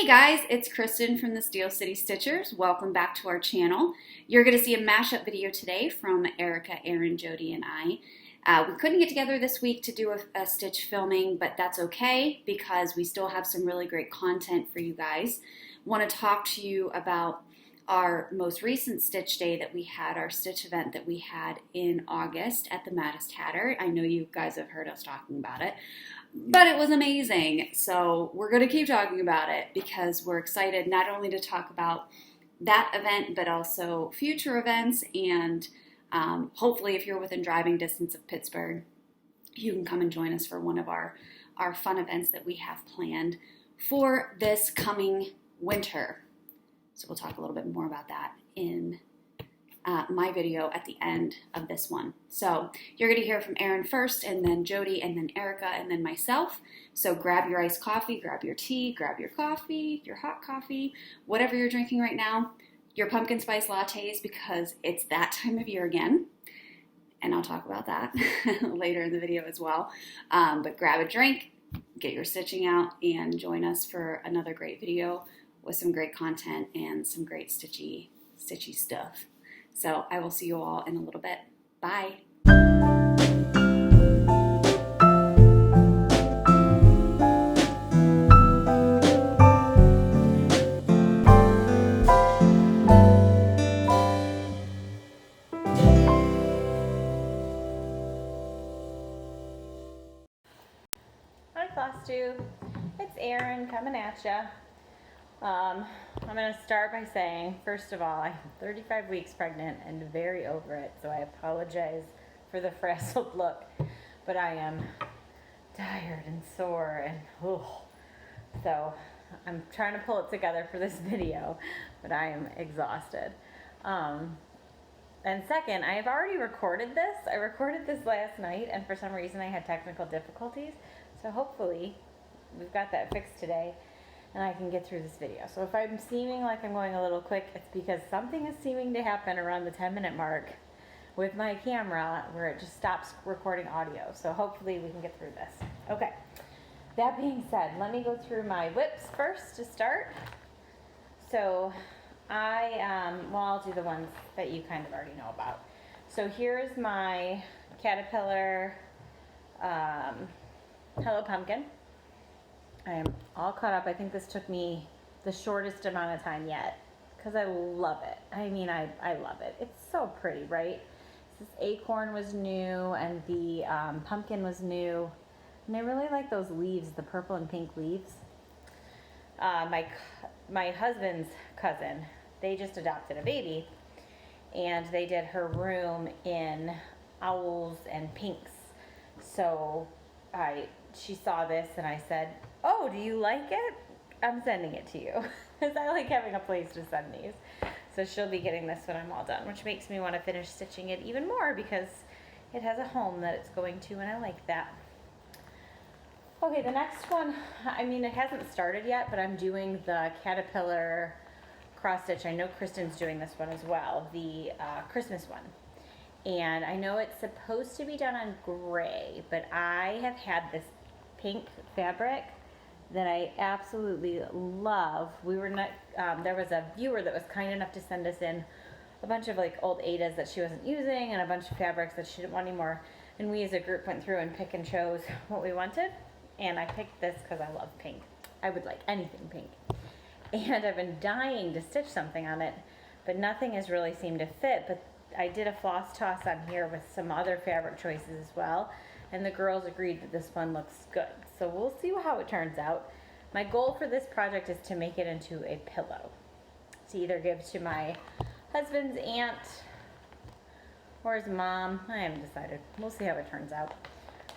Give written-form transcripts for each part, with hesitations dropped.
Hey guys, it's Kristen from the Steel City Stitchers. Welcome back to our channel. You're going to see a mashup video today from Erika, Aaron, Jody, and I. We couldn't get together this week to do a stitch filming, but that's okay because we still have some really great content for you guys. Want to talk to you about our most recent stitch day that we had, our stitch event that we had in August at the Maddest Hatter. I know you guys have heard us talking about it, but it was amazing. So we're going to keep talking about it because we're excited not only to talk about that event, but also future events. And hopefully if you're within driving distance of Pittsburgh, you can come and join us for one of our fun events that we have planned for this coming winter. So we'll talk a little bit more about that in my video at the end of this one. So you're going to hear from Aaron first, and then Jody, and then Erika, and then myself. So grab your iced coffee, grab your tea, grab your coffee, your hot coffee, whatever you're drinking right now, your pumpkin spice lattes, because it's that time of year again. And I'll talk about that later in the video as well. But grab a drink, get your stitching out, and join us for another great video with some great content and some great stitchy stuff. So I will see you all in a little bit. Bye. Hi Floss Tube, it's Erin coming at ya. I'm going to start by saying, first of all, I'm 35 weeks pregnant and very over it, so I apologize for the frazzled look, but I am tired and sore and so I'm trying to pull it together for this video, but I am exhausted. And second, I have already recorded this. I recorded this last night, and for some reason I had technical difficulties, so hopefully we've got that fixed today and I can get through this video. So if I'm seeming like I'm going a little quick, it's because something is seeming to happen around the 10-minute mark with my camera where it just stops recording audio. So hopefully we can get through this. Okay, that being said, let me go through my whips first to start. So I'll do the ones that you kind of already know about. So here's my Caterpillar Hello Pumpkin. I am all caught up. I think this took me the shortest amount of time yet because I love it. I mean, I love it. It's so pretty, right? This acorn was new and the pumpkin was new. And I really like those leaves, the purple and pink leaves. My husband's cousin, they just adopted a baby and they did her room in owls and pinks. So she saw this and I said, "Oh, do you like it? I'm sending it to you." Because I like having a place to send these. So she'll be getting this when I'm all done, which makes me want to finish stitching it even more because it has a home that it's going to, and I like that. Okay, the next one, I mean, it hasn't started yet, but I'm doing the Caterpillar cross stitch. I know Kristen's doing this one as well, the Christmas one. And I know it's supposed to be done on gray, but I have had this pink fabric that I absolutely love. We were not, there was a viewer that was kind enough to send us in a bunch of like old Adas that she wasn't using and a bunch of fabrics that she didn't want anymore. And we as a group went through and picked and chose what we wanted. And I picked this because I love pink. I would like anything pink. And I've been dying to stitch something on it, but nothing has really seemed to fit. But I did a floss toss on here with some other fabric choices as well, and the girls agreed that this one looks good. So we'll see how it turns out. My goal for this project is to make it into a pillow to either give to my husband's aunt or his mom. I haven't decided. We'll see how it turns out.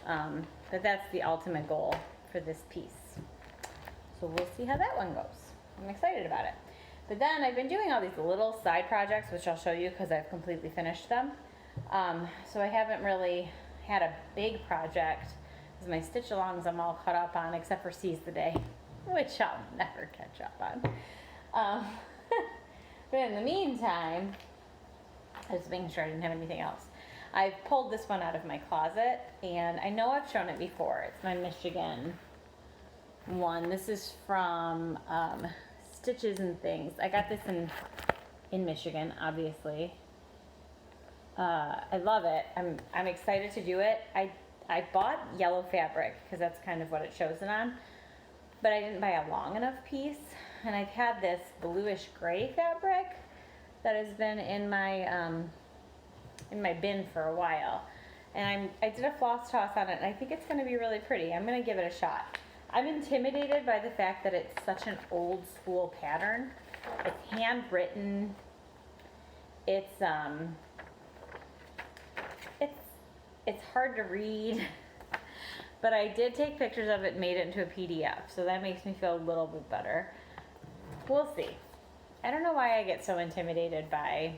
But that's the ultimate goal for this piece. So we'll see how that one goes. I'm excited about it. But then I've been doing all these little side projects, which I'll show you because I've completely finished them. So I haven't really had a big project because my stitch alongs I'm all caught up on except for Seize the Day, which I'll never catch up on. But in the meantime, I was making sure I didn't have anything else. I pulled this one out of my closet, and I know I've shown it before. It's my Michigan one. This is from Stitches and Things. I got this in Michigan, obviously. I love it. I'm excited to do it. I bought yellow fabric because that's kind of what it shows it on, but I didn't buy a long enough piece, and I've had this bluish gray fabric that has been in my bin for a while, and I did a floss toss on it, and I think it's going to be really pretty. I'm going to give it a shot. I'm intimidated by the fact that it's such an old school pattern. It's handwritten. It's hard to read, but I did take pictures of it and made it into a PDF, so that makes me feel a little bit better. We'll see. I don't know why I get so intimidated by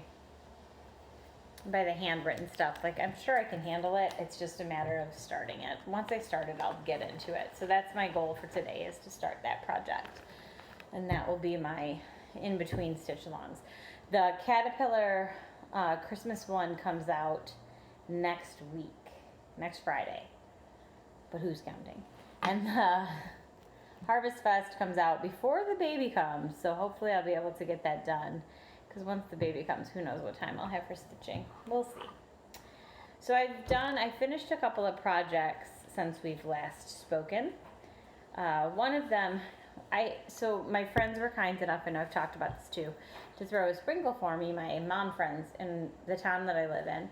the handwritten stuff. Like, I'm sure I can handle it. It's just a matter of starting it. Once I start it, I'll get into it. So that's my goal for today, is to start that project. And that will be my in-between stitch alongs. The Caterpillar Christmas one comes out next week, next Friday. But who's counting? And the Harvest Fest comes out before the baby comes. So hopefully I'll be able to get that done. Because once the baby comes, who knows what time I'll have for stitching. We'll see. So I finished a couple of projects since we've last spoken. One of them, so my friends were kind enough, and I've talked about this too, to throw a sprinkle for me, my mom friends in the town that I live in,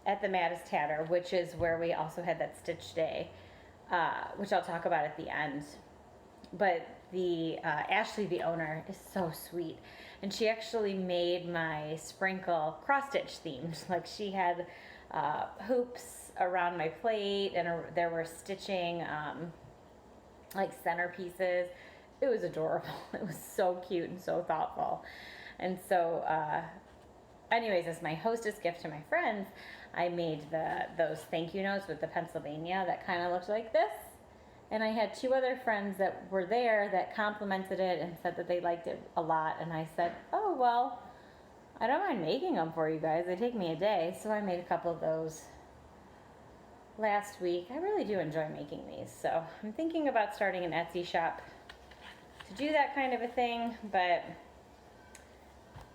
at the Mattis Tatter, which is where we also had that stitch day, which I'll talk about at the end. But the Ashley, the owner, is so sweet, and she actually made my sprinkle cross stitch themed. Like, she had hoops around my plate, and there were stitching like centerpieces. It was adorable. It was so cute and so thoughtful. And so anyways, as my hostess gift to my friends, I made those thank you notes with the Pennsylvania that kind of looked like this. And I had two other friends that were there that complimented it and said that they liked it a lot. And I said, oh, well, I don't mind making them for you guys. They take me a day. So I made a couple of those last week. I really do enjoy making these. So I'm thinking about starting an Etsy shop to do that kind of a thing. But,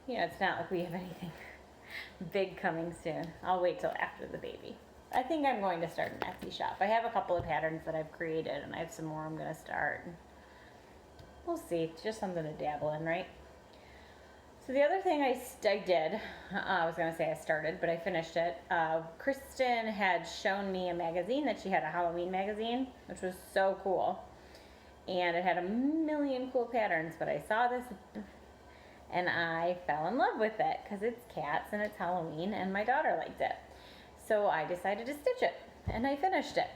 you know, it's not like we have anything big coming soon. I'll wait till after the baby. I think I'm going to start an Etsy shop. I have a couple of patterns that I've created, and I have some more I'm going to start. We'll see. It's just something to dabble in, right? So the other thing I did, I was going to say I started, but I finished it. Kristen had shown me a magazine that she had, a Halloween magazine, which was so cool. And it had a million cool patterns, but I saw this and I fell in love with it because it's cats and it's Halloween, and my daughter liked it. So I decided to stitch it, and I finished it.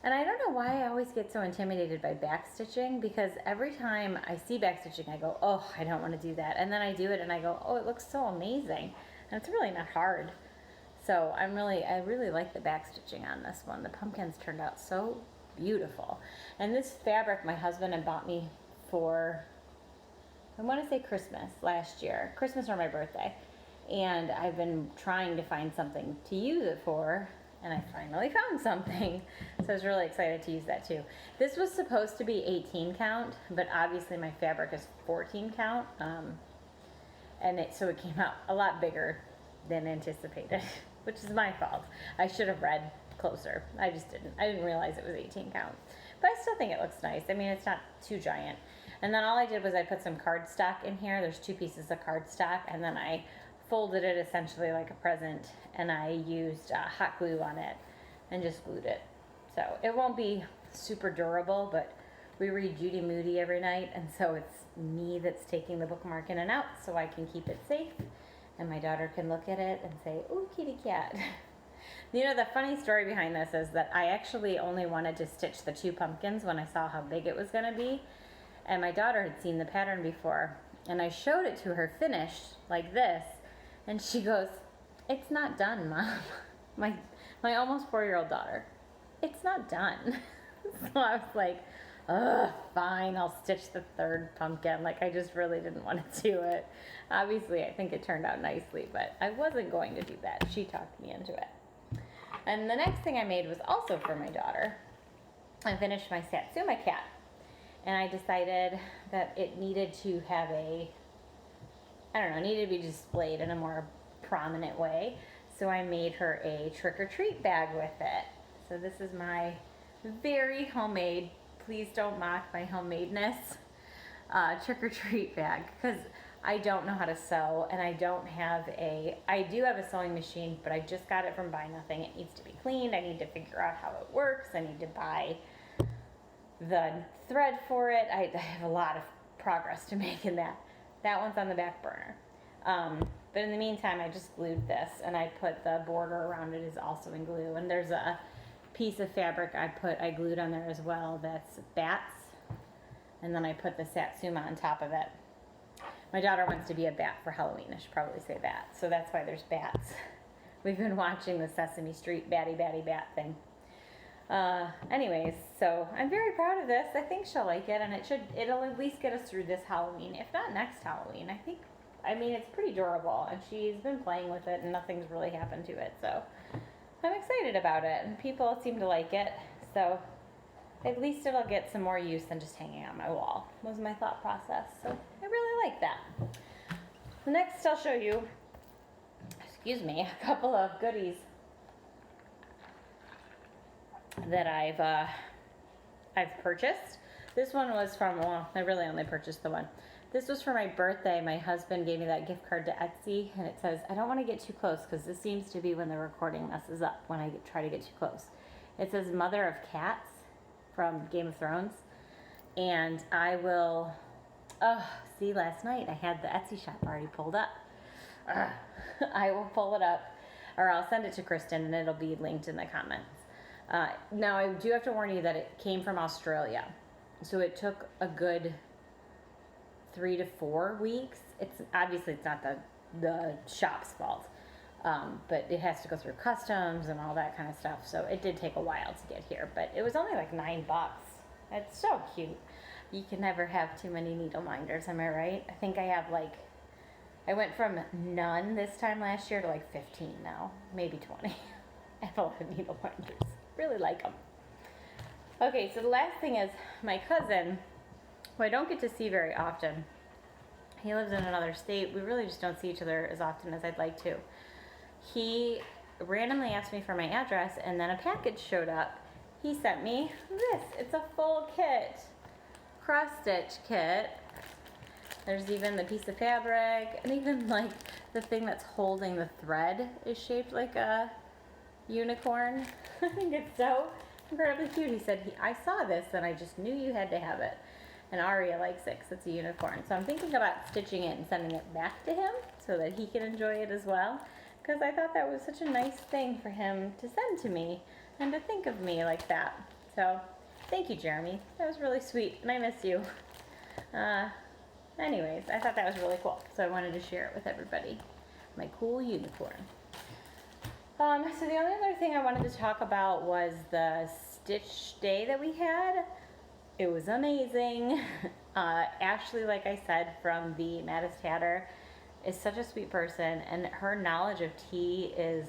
And I don't know why I always get so intimidated by back stitching, because every time I see back stitching, I go, oh, I don't want to do that. And then I do it and I go, oh, it looks so amazing. And it's really not hard. So I really like the back stitching on this one. The pumpkins turned out so beautiful. And this fabric my husband had bought me for, I want to say Christmas last year, Christmas or my birthday. And I've been trying to find something to use it for, and I finally found something. So I was really excited to use that too. This was supposed to be 18 count, but obviously my fabric is 14 count. So it came out a lot bigger than anticipated, which is my fault. I should have read closer. I just didn't. I didn't realize it was 18 count. But I still think it looks nice. I mean, it's not too giant. And then all I did was I put some cardstock in here. There's 2 pieces of cardstock, and then I folded it essentially like a present, and I used hot glue on it and just glued it. So it won't be super durable, but we read Judy Moody every night, and so it's me that's taking the bookmark in and out so I can keep it safe, and my daughter can look at it and say, ooh, kitty cat. You know, the funny story behind this is that I actually only wanted to stitch the 2 pumpkins when I saw how big it was going to be, and my daughter had seen the pattern before, and I showed it to her finished like this. And she goes, it's not done, Mom. My almost 4-year-old daughter. It's not done. So I was like, ugh, fine, I'll stitch the 3rd pumpkin. Like, I just really didn't want to do it. Obviously, I think it turned out nicely, but I wasn't going to do that. She talked me into it. And the next thing I made was also for my daughter. I finished my Satsuma cat, and I decided that it needed to have needed to be displayed in a more prominent way. So I made her a trick-or-treat bag with it. So this is my very homemade, please don't mock my homemadeness, trick-or-treat bag, because I don't know how to sew, and I do have a sewing machine, but I just got it from Buy Nothing. It needs to be cleaned. I need to figure out how it works. I need to buy the thread for it. I have a lot of progress to make in that. That one's on the back burner. But in the meantime, I just glued this, and I put the border around it is also in glue. And there's a piece of fabric I glued on there as well that's bats. And then I put the Satsuma on top of it. My daughter wants to be a bat for Halloween. I should probably say that. So that's why there's bats. We've been watching the Sesame Street Batty Batty Bat thing. Anyways, so I'm very proud of this. I think she'll like it, and it'll at least get us through this Halloween, if not next Halloween. It's pretty durable, and she's been playing with it, and nothing's really happened to it. So I'm excited about it, and people seem to like it. So at least it'll get some more use than just hanging on my wall, was my thought process. So I really like that. Next, I'll show you, a couple of goodies that I've purchased. This one was I really only purchased the one. This was for my birthday. My husband gave me that gift card to Etsy, and it says, I don't want to get too close, because this seems to be when the recording messes up when I try to get too close. It says Mother of Cats from Game of Thrones, and I will, last night I had the Etsy shop already pulled up. I will pull it up, or I'll send it to Kristen, and it'll be linked in the comments. Now, I do have to warn you that it came from Australia, so it took a good 3 to 4 weeks. It's not the shop's fault, but it has to go through customs and all that kind of stuff, so it did take a while to get here, but it was only like $9. It's so cute. You can never have too many needle minders, am I right? I think I have I went from none this time last year to 15 now, maybe 20. I have a lot of needle minders. Really like them. Okay, so the last thing is my cousin, who I don't get to see very often. He lives in another state. We really just don't see each other as often as I'd like to. He randomly asked me for my address, and then a package showed up. He sent me this. It's a full kit, cross-stitch kit. There's even the piece of fabric, and even the thing that's holding the thread is shaped like a unicorn. I think it's so incredibly cute. He said, I saw this and I just knew you had to have it. And Aria likes it because it's a unicorn. So I'm thinking about stitching it and sending it back to him so that he can enjoy it as well. Because I thought that was such a nice thing for him to send to me and to think of me like that. So thank you, Jeremy. That was really sweet, and I miss you. Anyways, I thought that was really cool. So I wanted to share it with everybody. My cool unicorn. So the only other thing I wanted to talk about was the stitch day that we had. It was amazing. Ashley, like I said, from the Maddest Hatter, is such a sweet person, and her knowledge of tea is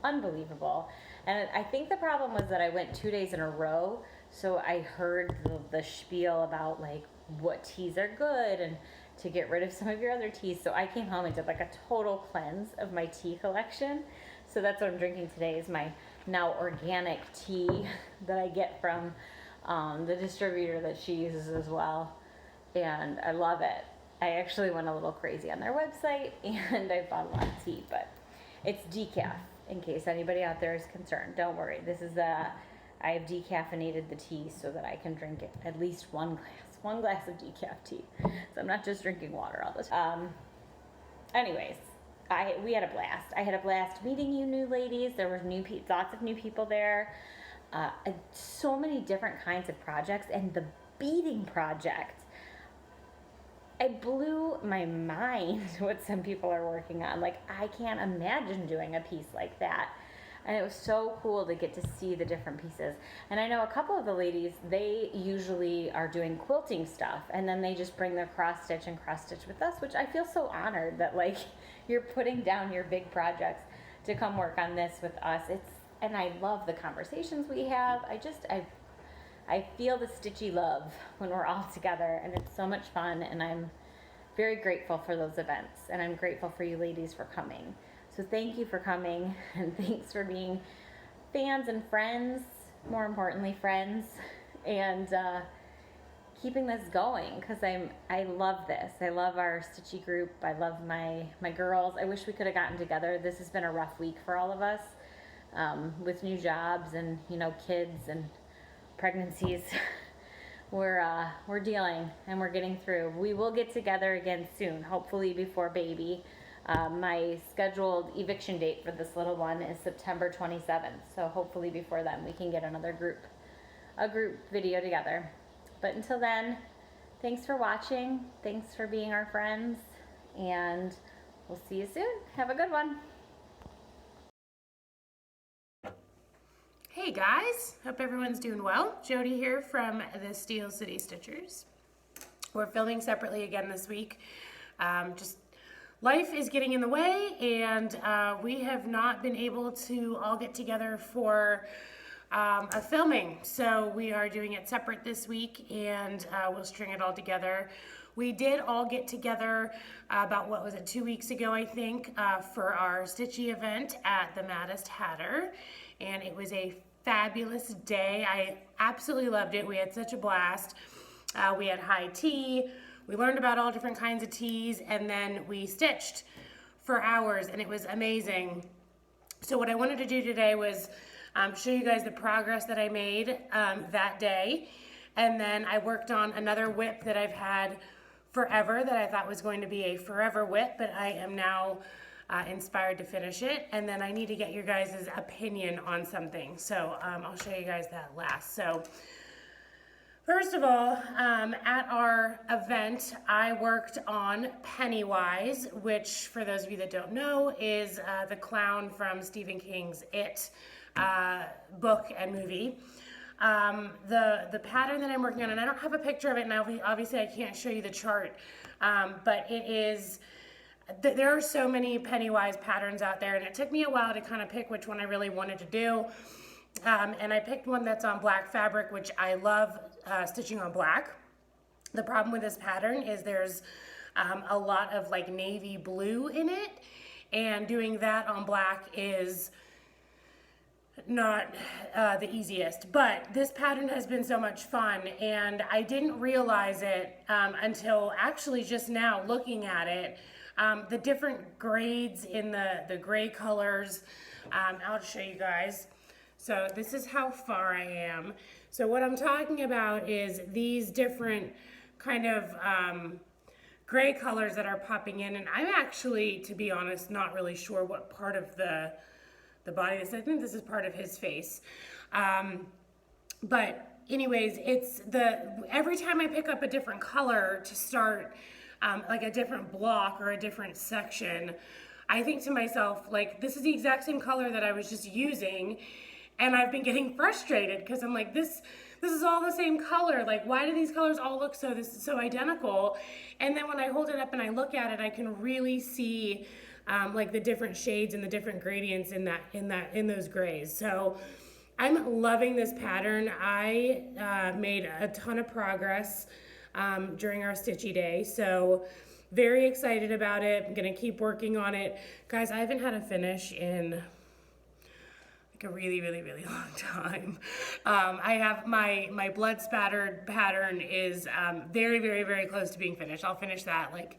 unbelievable. And I think the problem was that I went 2 days in a row, so I heard the spiel about what teas are good and to get rid of some of your other teas. So I came home and did a total cleanse of my tea collection. So that's what I'm drinking today, is my now organic tea that I get from the distributor that she uses as well. And I love it. I actually went a little crazy on their website, and I bought a lot of tea, but it's decaf, in case anybody out there is concerned. Don't worry. I have decaffeinated the tea so that I can drink it at least one glass of decaf tea. So I'm not just drinking water all the time. Anyways, we had a blast. I had a blast meeting you new ladies. There were lots of new people there. So many different kinds of projects, and the beading project. It blew my mind what some people are working on. I can't imagine doing a piece like that. And it was so cool to get to see the different pieces. And I know a couple of the ladies, they usually are doing quilting stuff, and then they just bring their cross stitch with us, which I feel so honored that you're putting down your big projects to come work on this with us. And I love the conversations we have. I feel the Stitchy love when we're all together, and it's so much fun, and I'm very grateful for those events, and I'm grateful for you ladies for coming. So thank you for coming, and thanks for being fans and friends, more importantly friends, and keeping this going, because I love this. I love our Stitchy group. I love my girls. I wish we could have gotten together. This has been a rough week for all of us, with new jobs and kids and pregnancies. We're dealing, and we're getting through. We will get together again soon, hopefully before baby. My scheduled eviction date for this little one is September 27th, so hopefully before then we can get a group video together. But until then, thanks for watching, thanks for being our friends, and we'll see you soon. Have a good one. Hey guys, hope everyone's doing well. Jody here from the Steel City Stitchers. We're filming separately again this week. Just life is getting in the way, and we have not been able to all get together for a filming. So we are doing it separate this week, and we'll string it all together. We did all get together about, 2 weeks ago, I think, for our Stitchy event at the Maddest Hatter, and it was a fabulous day. I absolutely loved it. We had such a blast. We had high tea. We learned about all different kinds of teas, and then we stitched for hours, and it was amazing. So what I wanted to do today was show you guys the progress that I made that day, and then I worked on another whip that I've had forever that I thought was going to be a forever whip, but I am now inspired to finish it, and then I need to get your guys' opinion on something. So I'll show you guys that last. So first of all, at our event, I worked on Pennywise, which, for those of you that don't know, is the clown from Stephen King's It book and movie. The pattern that I'm working on, and I don't have a picture of it now, obviously I can't show you the chart, but it is, there are so many Pennywise patterns out there, and it took me a while to kind of pick which one I really wanted to do. And I picked one that's on black fabric, which I love stitching on black. The problem with this pattern is there's a lot of like navy blue in it, and doing that on black is not the easiest. But this pattern has been so much fun, and I didn't realize it until actually just now looking at it. The different grades in the gray colors. I'll show you guys. So this is how far I am. So what I'm talking about is these different kind of gray colors that are popping in, and I'm actually, to be honest, not really sure what part of the body this is. I think this is part of his face. But anyways, it's every time I pick up a different color to start like a different block or a different section, I think to myself, like, this is the exact same color that I was just using, and I've been getting frustrated because I'm like, this is all the same color. Like, why do these colors all look so identical? And then when I hold it up and I look at it, I can really see like the different shades and the different gradients in those grays. So I'm loving this pattern. I made a ton of progress during our Stitchy day, so very excited about it. I'm gonna keep working on it. Guys, I haven't had a finish in like a really, really, really long time. I have my blood spattered pattern is very, very, very close to being finished. I'll finish that, like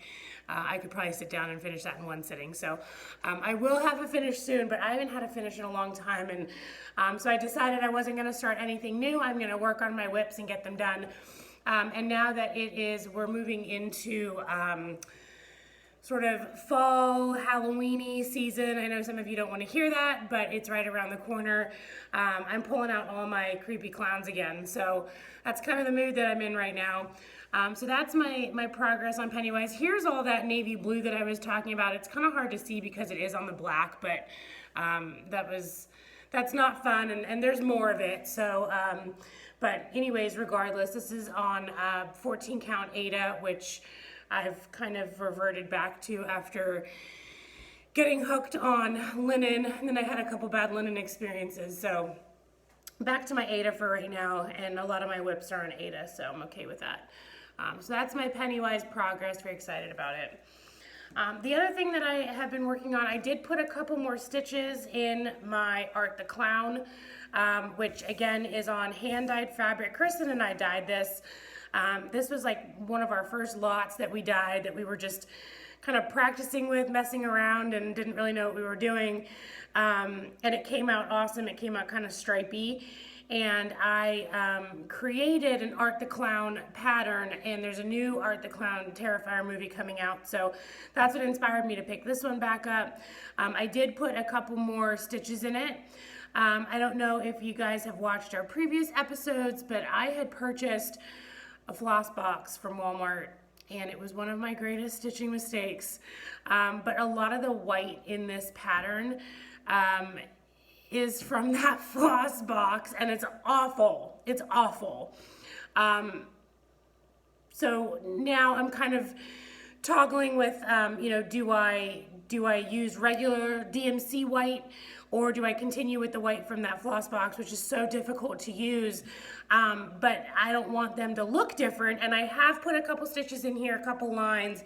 I could probably sit down and finish that in one sitting. So I will have a finish soon, but I haven't had a finish in a long time, and so I decided I wasn't gonna start anything new. I'm gonna work on my whips and get them done. And now that we're moving into sort of fall, Halloween-y season. I know some of you don't want to hear that, but it's right around the corner. I'm pulling out all my creepy clowns again. So that's kind of the mood that I'm in right now. So that's my progress on Pennywise. Here's all that navy blue that I was talking about. It's kind of hard to see because it is on the black, but that's not fun, and there's more of it. So, but anyways, regardless, this is on 14 count Ada, which I've kind of reverted back to after getting hooked on linen, and then I had a couple bad linen experiences. So back to my Ada for right now, and a lot of my whips are on Ada, so I'm okay with that. So that's my Pennywise progress. Very excited about it. The other thing that I have been working on, I did put a couple more stitches in my Art the Clown, which again is on hand-dyed fabric. Kristen and I dyed this. This was like one of our first lots that we dyed, that we were just kind of practicing with, messing around, and didn't really know what we were doing. And it came out awesome. It came out kind of stripey. And I created an Art the Clown pattern, and there's a new Art the Clown Terrifier movie coming out, so that's what inspired me to pick this one back up. I did put a couple more stitches in it. I don't know if you guys have watched our previous episodes, but I had purchased a floss box from Walmart, and it was one of my greatest stitching mistakes. But a lot of the white in this pattern is from that floss box, and it's awful. It's awful. So now I'm kind of toggling with, you know, do I use regular DMC white, or do I continue with the white from that floss box, which is so difficult to use, but I don't want them to look different, and I have put a couple stitches in here, a couple lines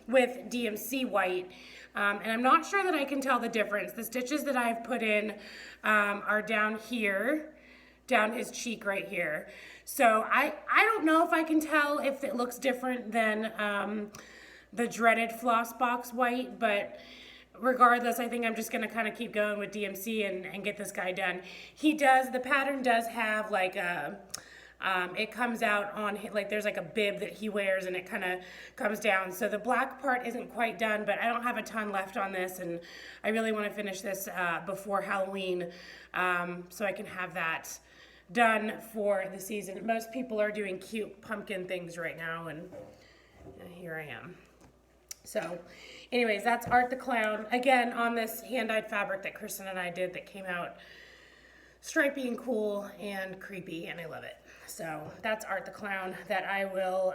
with DMC white. And I'm not sure that I can tell the difference. The stitches that I've put in are down here, down his cheek right here. So I don't know if I can tell if it looks different than the dreaded floss box white, but regardless, I think I'm just gonna kind of keep going with DMC and get this guy done. The pattern does have like a, it comes out on, like there's like a bib that he wears, and it kind of comes down. So the black part isn't quite done, but I don't have a ton left on this, and I really want to finish this before Halloween, so I can have that done for the season. Most people are doing cute pumpkin things right now, and here I am. So anyways, that's Art the Clown, again on this hand-dyed fabric that Kristen and I did, that came out stripey and cool and creepy, and I love it. So that's Art the Clown that I will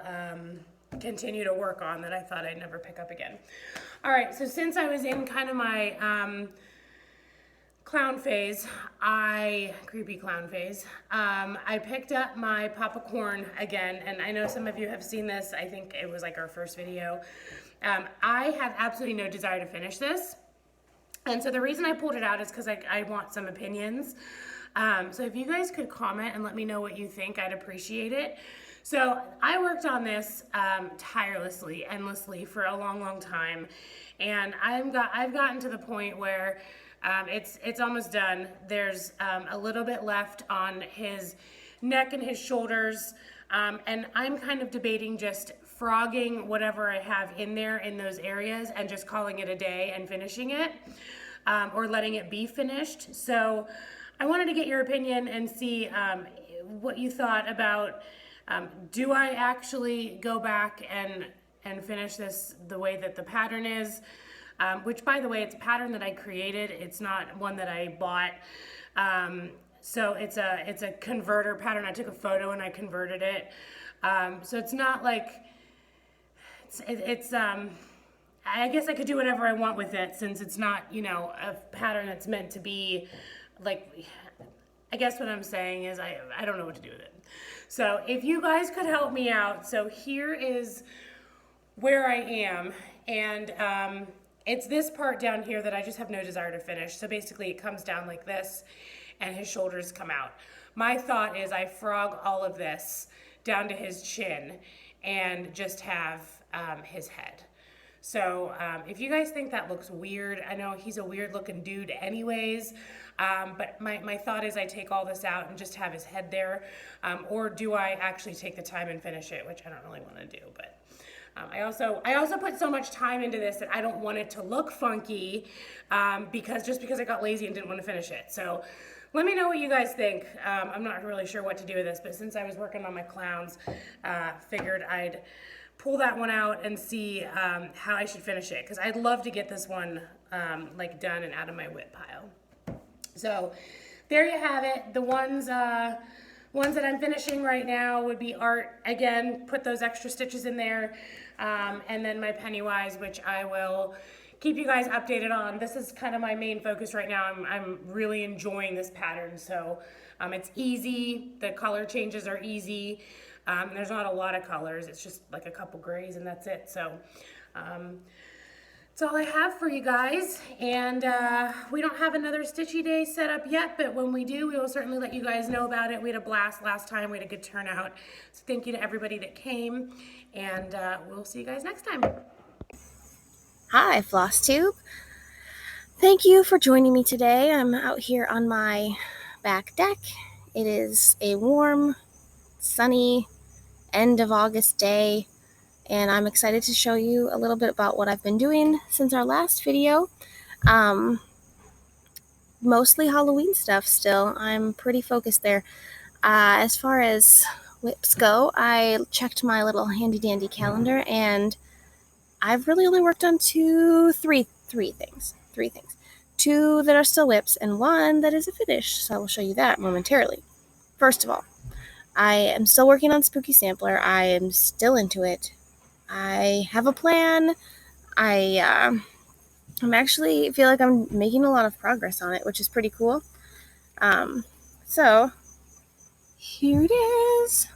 continue to work on, that I thought I'd never pick up again. All right, so since I was in kind of my clown phase, creepy clown phase, I picked up my popcorn again, and I know some of you have seen this. I think it was like our first video. I have absolutely no desire to finish this, and so the reason I pulled it out is because I want some opinions. So if you guys could comment and let me know what you think, I'd appreciate it. So I worked on this tirelessly, endlessly for a long, long time, and I've gotten to the point where it's almost done. There's a little bit left on his neck and his shoulders, and I'm kind of debating just frogging whatever I have in there in those areas and just calling it a day and finishing it, or letting it be finished. So I wanted to get your opinion and see what you thought about, do I actually go back and finish this the way that the pattern is, which, by the way, it's a pattern that I created. It's not one that I bought. So it's a converter pattern. I took a photo and I converted it. So it's not like, I guess I could do whatever I want with it, since it's not, you know, a pattern that's meant to be like, I guess what I'm saying is I don't know what to do with it. So if you guys could help me out. So here is where I am, and it's this part down here that I just have no desire to finish. So basically it comes down like this, and his shoulders come out. My thought is I frog all of this down to his chin and just have his head. So if you guys think that looks weird, I know he's a weird looking dude anyways, but my thought is I take all this out and just have his head there, or do I actually take the time and finish it, which I don't really want to do. But I also put so much time into this that I don't want it to look funky, because I got lazy and didn't want to finish it. So let me know what you guys think. I'm not really sure what to do with this, but since I was working on my clowns, figured I'd pull that one out and see how I should finish it, because I'd love to get this one like done and out of my whip pile. So there you have it. The ones that I'm finishing right now would be Art. Again, put those extra stitches in there, and then my Pennywise, which I will keep you guys updated on. This is kind of my main focus right now. I'm really enjoying this pattern. So it's easy. The color changes are easy. There's not a lot of colors. It's just like a couple grays and that's it. So that's all I have for you guys. And we don't have another Stitchy Day set up yet, but when we do, we will certainly let you guys know about it. We had a blast last time. We had a good turnout. So thank you to everybody that came, and we'll see you guys next time. Hi, Floss Tube. Thank you for joining me today. I'm out here on my back deck. It is a warm, sunny, end of August day, and I'm excited to show you a little bit about what I've been doing since our last video. Mostly Halloween stuff still. I'm pretty focused there. As far as whips go, I checked my little handy dandy calendar, and I've really only worked on three things. Two that are still whips and one that is a finish, so I will show you that momentarily. First of all, I am still working on Spooky Sampler. I am still into it. I have a plan. I'm actually feel like I'm making a lot of progress on it, which is pretty cool. So here it is.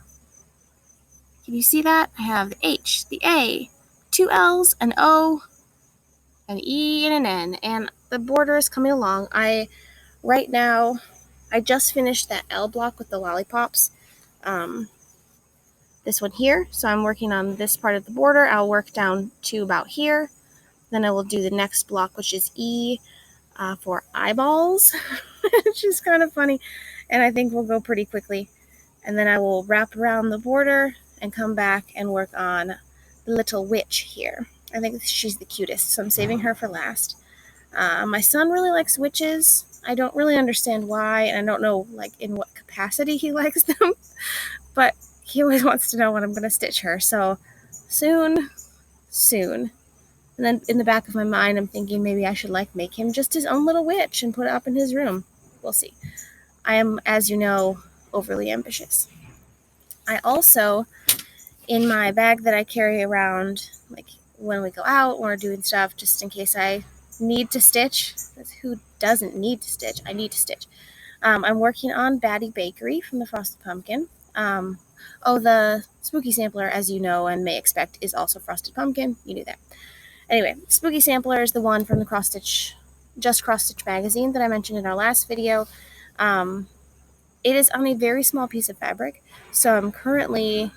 Can you see that? I have the H, the A, 2 L's, an O, an E, and an N, and the border is coming along. Right now, I just finished that L block with the lollipops. This one here, so I'm working on this part of the border. I'll work down to about here. Then I will do the next block, which is E for eyeballs, which is kind of funny, and I think will go pretty quickly. And then I will wrap around the border and come back and work on the little witch here. I think she's the cutest, so I'm saving her for last. My son really likes witches. I don't really understand why, and I don't know in what capacity he likes them, but he always wants to know when I'm going to stitch her, so soon. And then in the back of my mind, I'm thinking maybe I should make him just his own little witch and put it up in his room. We'll see. I am, as you know, overly ambitious. I also, in my bag that I carry around, when we go out, when we're doing stuff, just in case I need to stitch. Who doesn't need to stitch? I need to stitch. I'm working on Batty Bakery from the Frosted Pumpkin. The Spooky Sampler, as you know and may expect, is also Frosted Pumpkin. You knew that. Anyway, Spooky Sampler is the one from the Just Cross Stitch magazine that I mentioned in our last video. It is on a very small piece of fabric, so I'm currently,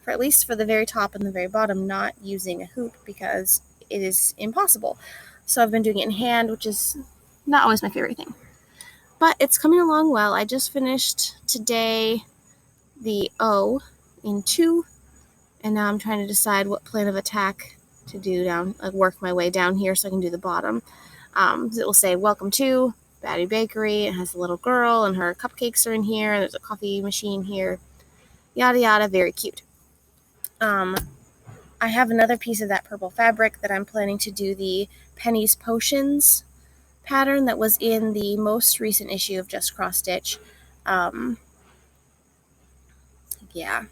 at least for the very top and the very bottom, not using a hoop because it is impossible. So I've been doing it in hand, which is not always my favorite thing. But it's coming along well. I just finished today the O in 2, and now I'm trying to decide what plan of attack to do work my way down here so I can do the bottom. It will say, "Welcome to Batty Bakery." It has a little girl, and her cupcakes are in here, and there's a coffee machine here. Yada yada, very cute. I have another piece of that purple fabric that I'm planning to do the Penny's Potions pattern that was in the most recent issue of Just Cross Stitch. Yeah,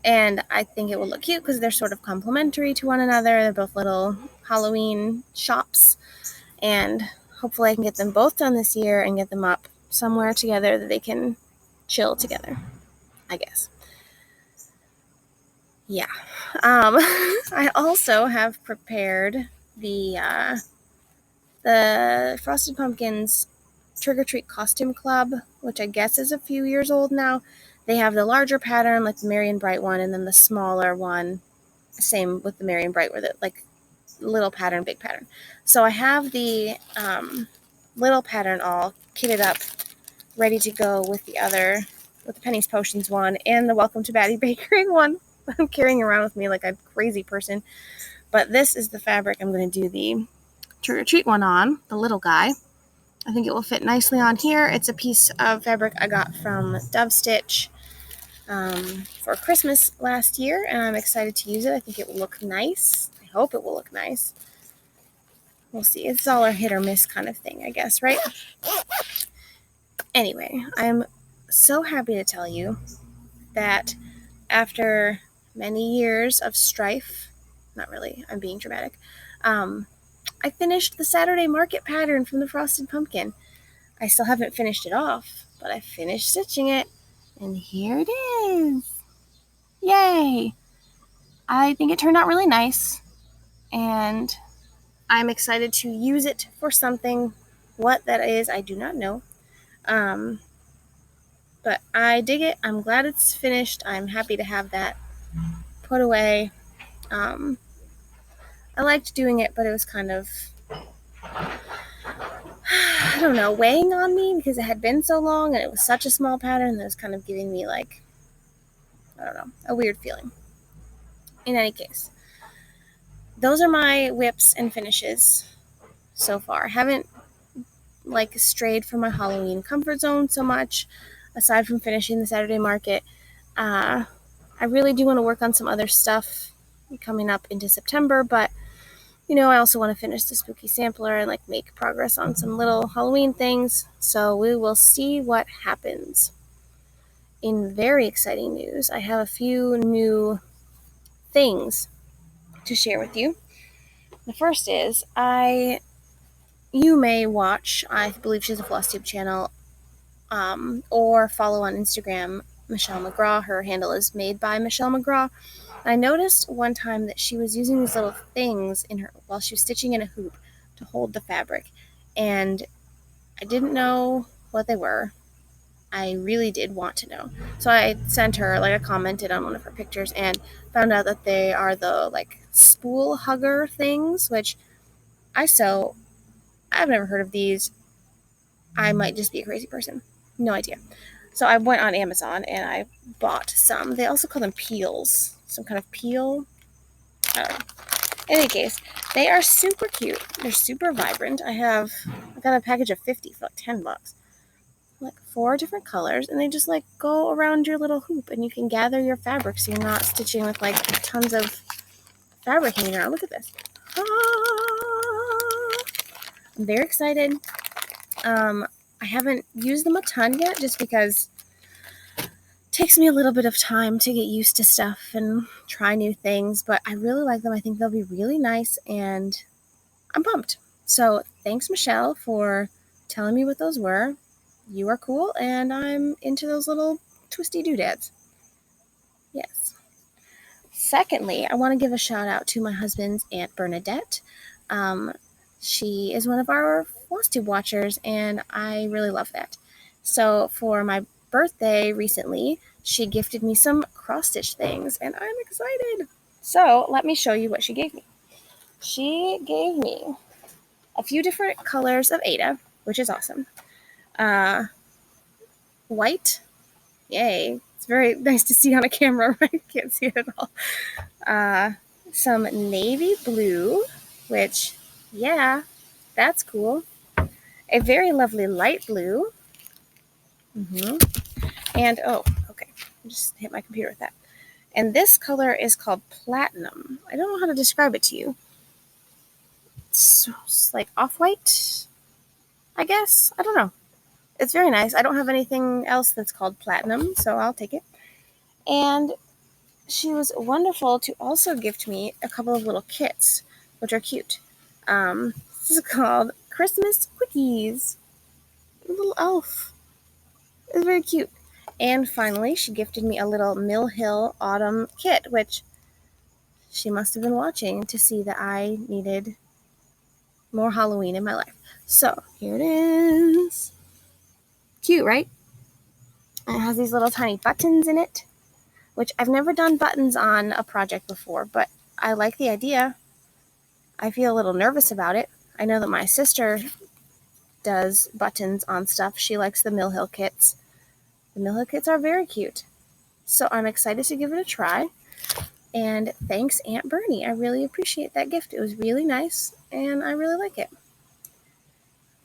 and I think it will look cute because they're sort of complementary to one another. They're both little Halloween shops, and hopefully I can get them both done this year and get them up somewhere together that they can chill together, I guess. Yeah. I also have prepared the Frosted Pumpkins Trick or Treat Costume Club, which I guess is a few years old now. They have the larger pattern, like the Merry and Bright one, and then the smaller one, same with the Merry and Bright, where the little pattern, big pattern. So I have the little pattern all kitted up, ready to go with the Penny's Potions one and the Welcome to Batty Bakery one. I'm carrying around with me like a crazy person. But this is the fabric I'm going to do the Trick or Treat one on, the little guy. I think it will fit nicely on here. It's a piece of fabric I got from Dove Stitch for Christmas last year, and I'm excited to use it. I think it will look nice. I hope it will look nice. We'll see. It's all a hit or miss kind of thing, I guess, right? Anyway, I'm so happy to tell you that after many years of strife, not really, I'm being dramatic, I finished the Saturday market pattern from the Frosted Pumpkin. I still haven't finished it off, but I finished stitching it, and here it is. Yay! I think it turned out really nice, and I'm excited to use it for something. What that is, I do not know. But I dig it. I'm glad it's finished. I'm happy to have that put away. I liked doing it, but it was kind of, I don't know, weighing on me because it had been so long and it was such a small pattern that it was kind of giving me like, I don't know, a weird feeling. In any case, those are my whips and finishes so far. I haven't like strayed from my Halloween comfort zone so much, aside from finishing the Saturday market. I really do want to work on some other stuff coming up into September, but I also want to finish the spooky sampler and like make progress on some little Halloween things. So we will see what happens. In very exciting news, I have a few new things to share with you. The first is you may watch, I believe she's a FlossTube channel, or follow on Instagram Michelle McGraw. Her handle is Made by Michelle McGraw. I noticed one time that she was using these little things while she was stitching in a hoop to hold the fabric, and I didn't know what they were. I really did want to know, so I sent her, I commented on one of her pictures and found out that they are the spool hugger things, which I've never heard of these. I might just be a crazy person. No idea. So I went on Amazon and I bought some. They also call them peels. Some kind of peel. I don't know. In any case, they are super cute. They're super vibrant. I got a package of 50 for $10. 4 different colors, and they just go around your little hoop, and you can gather your fabric so you're not stitching with tons of fabric hanging around. Look at this. I'm very excited. I haven't used them a ton yet just because it takes me a little bit of time to get used to stuff and try new things, but I really like them. I think they'll be really nice, and I'm pumped. So thanks, Michelle, for telling me what those were. You are cool, and I'm into those little twisty doodads. Yes. Secondly, I want to give a shout out to my husband's Aunt Bernadette. She is one of our FlossTube watchers, and I really love that. So for my birthday recently, she gifted me some cross-stitch things, and I'm excited. So let me show you what she gave me. She gave me a few different colors of Ada, which is awesome. White. Yay. It's very nice to see on a camera, right? Can't see it at all. Some navy blue, which, yeah, that's cool. A very lovely light blue. And, okay. I just hit my computer with that. And this color is called platinum. I don't know how to describe it to you. It's like off-white, I guess. I don't know. It's very nice. I don't have anything else that's called platinum, so I'll take it. And she was wonderful to also gift me a couple of little kits, which are cute. This is called Christmas Quickies. A little elf. It's very cute. And finally, she gifted me a little Mill Hill Autumn kit, which she must have been watching to see that I needed more Halloween in my life. So, here it is. Cute, right? And it has these little tiny buttons in it, which I've never done buttons on a project before, but I like the idea. I feel a little nervous about it. I know that my sister does buttons on stuff. She likes the Mill Hill kits. The Mill Hill kits are very cute. So I'm excited to give it a try. And thanks, Aunt Bernie. I really appreciate that gift. It was really nice, and I really like it.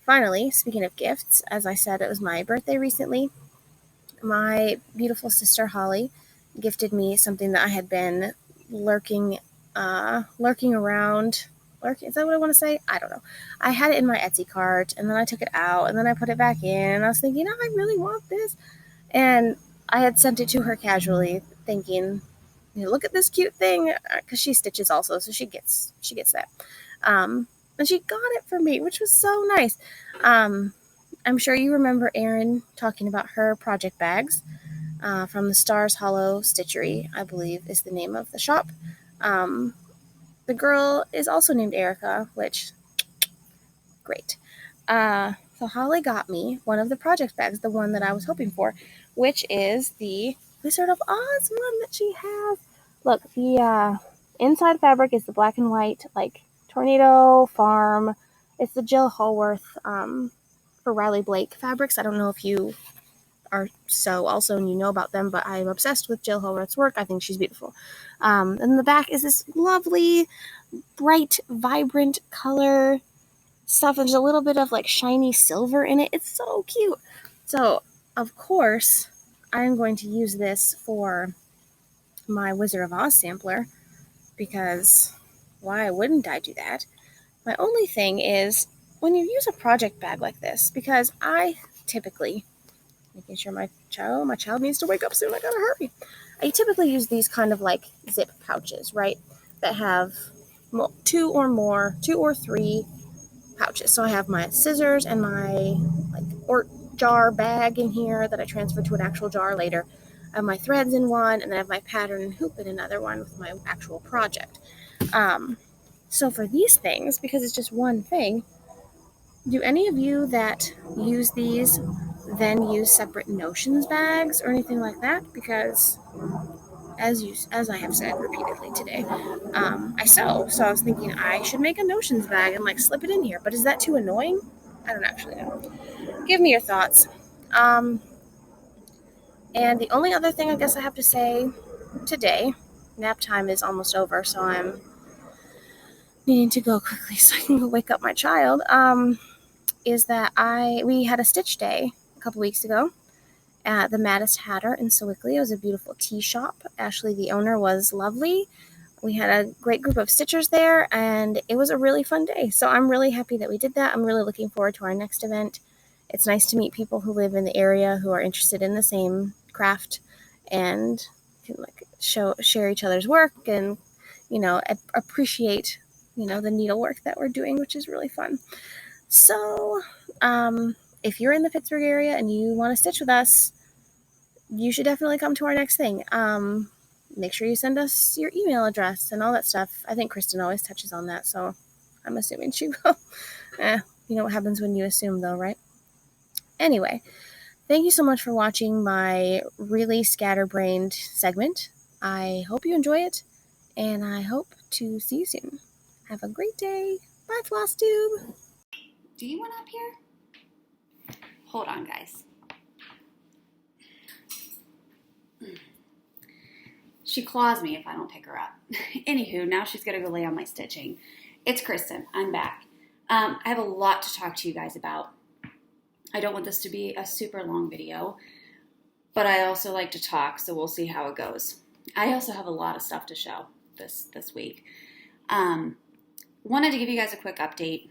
Finally, speaking of gifts, as I said, it was my birthday recently. My beautiful sister Holly gifted me something that I had been lurking around. Is that what I want to say? I don't know. I had it in my Etsy cart, and then I took it out, and then I put it back in, and I was thinking, I really want this. And I had sent it to her casually, thinking, look at this cute thing, because she stitches also, so she gets that. And she got it for me, which was so nice. I'm sure you remember Erin talking about her project bags from the Stars Hollow Stitchery, I believe is the name of the shop. Um, the girl is also named Erika, which, great. So Holly got me one of the project bags, the one that I was hoping for, which is the Wizard of Oz one that she has. Look, the inside fabric is the black and white, like Tornado Farm. It's the Jill Hallworth for Riley Blake fabrics. I don't know if you are so also and you know about them, but I'm obsessed with Jill Hallworth's work. I think she's beautiful. And the back is this lovely, bright, vibrant color stuff. There's a little bit of like shiny silver in it. It's so cute. So, of course, I'm going to use this for my Wizard of Oz sampler because why wouldn't I do that? My only thing is when you use a project bag like this, because I typically, making sure my child needs to wake up soon, I gotta hurry. I typically use these kind of like zip pouches, right? That have two or three pouches. So I have my scissors and my like ort jar bag in here that I transfer to an actual jar later. I have my threads in one, and then I have my pattern and hoop in another one with my actual project. So for these things, because it's just one thing, do any of you that use these then use separate notions bags or anything like that? Because as I have said repeatedly today, I sew. So I was thinking I should make a notions bag and like slip it in here. But is that too annoying? I don't actually know. Give me your thoughts. Um, and the only other thing I guess I have to say today, nap time is almost over, so I'm needing to go quickly so I can go wake up my child. Is that we had a stitch day a couple weeks ago at the Maddest Hatter in Sewickley. It was a beautiful tea shop. Ashley, the owner, was lovely. We had a great group of stitchers there, and it was a really fun day. So I'm really happy that we did that. I'm really looking forward to our next event. It's nice to meet people who live in the area who are interested in the same craft and can like share each other's work and appreciate the needlework that we're doing, which is really fun. So if you're in the Pittsburgh area and you want to stitch with us, you should definitely come to our next thing. Make sure you send us your email address and all that stuff. I think Kristen always touches on that, so I'm assuming she will. You know what happens when you assume, though, right? Anyway, thank you so much for watching my really scatterbrained segment. I hope you enjoy it, and I hope to see you soon. Have a great day. Bye, Floss Tube. Do you want up here? Hold on, guys. She claws me if I don't pick her up. Anywho, now she's going to go lay on my stitching. It's Kristen. I'm back. I have a lot to talk to you guys about. I don't want this to be a super long video, but I also like to talk, so we'll see how it goes. I also have a lot of stuff to show this week. Wanted to give you guys a quick update.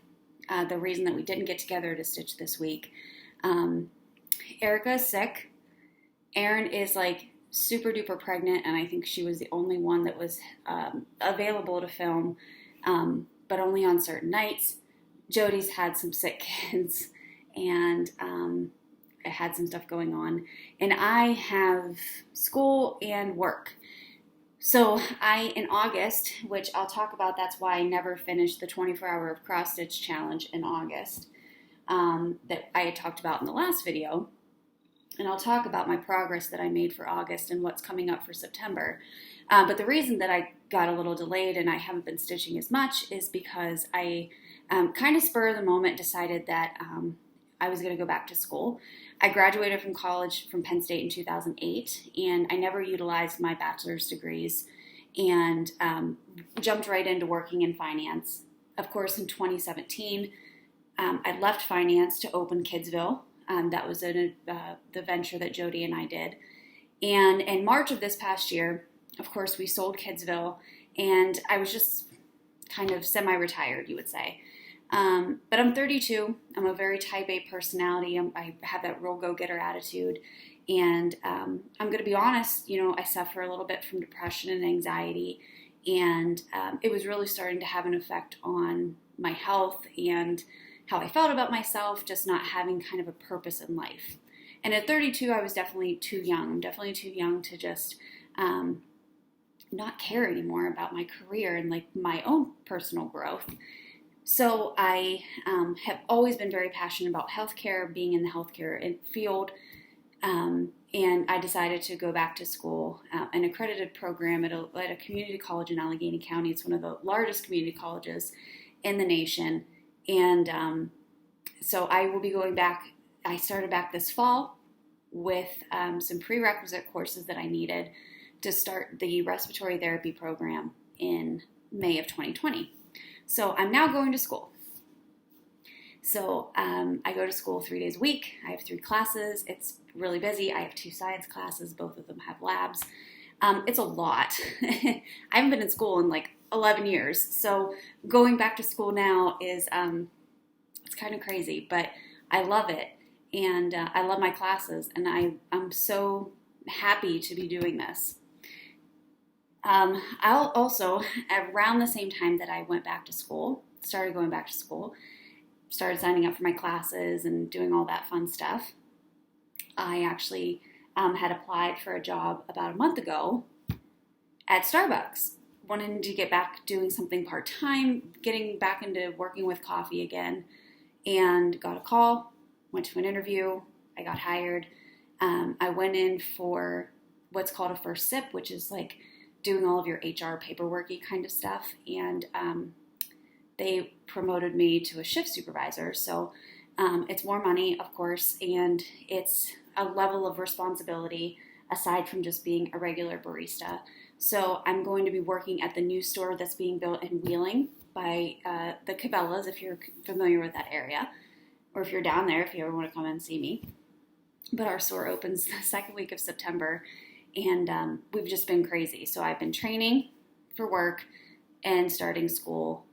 The reason that we didn't get together to stitch this week. Erika is sick. Erin is like super duper pregnant, and I think she was the only one that was available to film, but only on certain nights. Jody's had some sick kids, and I had some stuff going on, and I have school and work. So in August, which I'll talk about, that's why I never finished the 24-hour of cross stitch challenge in August that I had talked about in the last video. And I'll talk about my progress that I made for August and what's coming up for September. But the reason that I got a little delayed and I haven't been stitching as much is because I kind of spur of the moment decided that I was going to go back to school. I graduated from college from Penn State in 2008, and I never utilized my bachelor's degrees and jumped right into working in finance. Of course, in 2017, I left finance to open Kidsville. That was the venture that Jody and I did. And in March of this past year, of course, we sold Kidsville, and I was just kind of semi-retired, you would say. But I'm 32. I'm a very type A personality. I have that real go-getter attitude. And I'm going to be honest, I suffer a little bit from depression and anxiety. And it was really starting to have an effect on my health and how I felt about myself, just not having kind of a purpose in life. And at 32, I was definitely too young. I'm definitely too young to just not care anymore about my career and like my own personal growth. So I have always been very passionate about healthcare, being in the healthcare field, and I decided to go back to school, an accredited program at a community college in Allegheny County. It's one of the largest community colleges in the nation, and so I will be going back. I started back this fall with some prerequisite courses that I needed to start the respiratory therapy program in May of 2020. So I'm now going to school. So I go to school 3 days a week. I have 3 classes. It's really busy. I have 2 science classes. Both of them have labs. It's a lot. I haven't been in school in like 11 years. So going back to school now is, it's kind of crazy, but I love it. And I love my classes, and I'm so happy to be doing this. I'll also, around the same time that I went back to school, started going back to school, started signing up for my classes and doing all that fun stuff, I actually had applied for a job about a month ago at Starbucks, wanting to get back doing something part-time, getting back into working with coffee again, and got a call. Went to an interview, I got hired. I went in for what's called a first sip, which is like doing all of your HR paperworky kind of stuff. And they promoted me to a shift supervisor. So it's more money, of course, and it's a level of responsibility aside from just being a regular barista. So I'm going to be working at the new store that's being built in Wheeling by the Cabela's, if you're familiar with that area. Or if you're down there, if you ever want to come and see me. But our store opens the second week of September, and we've just been crazy. So I've been training for work and starting school,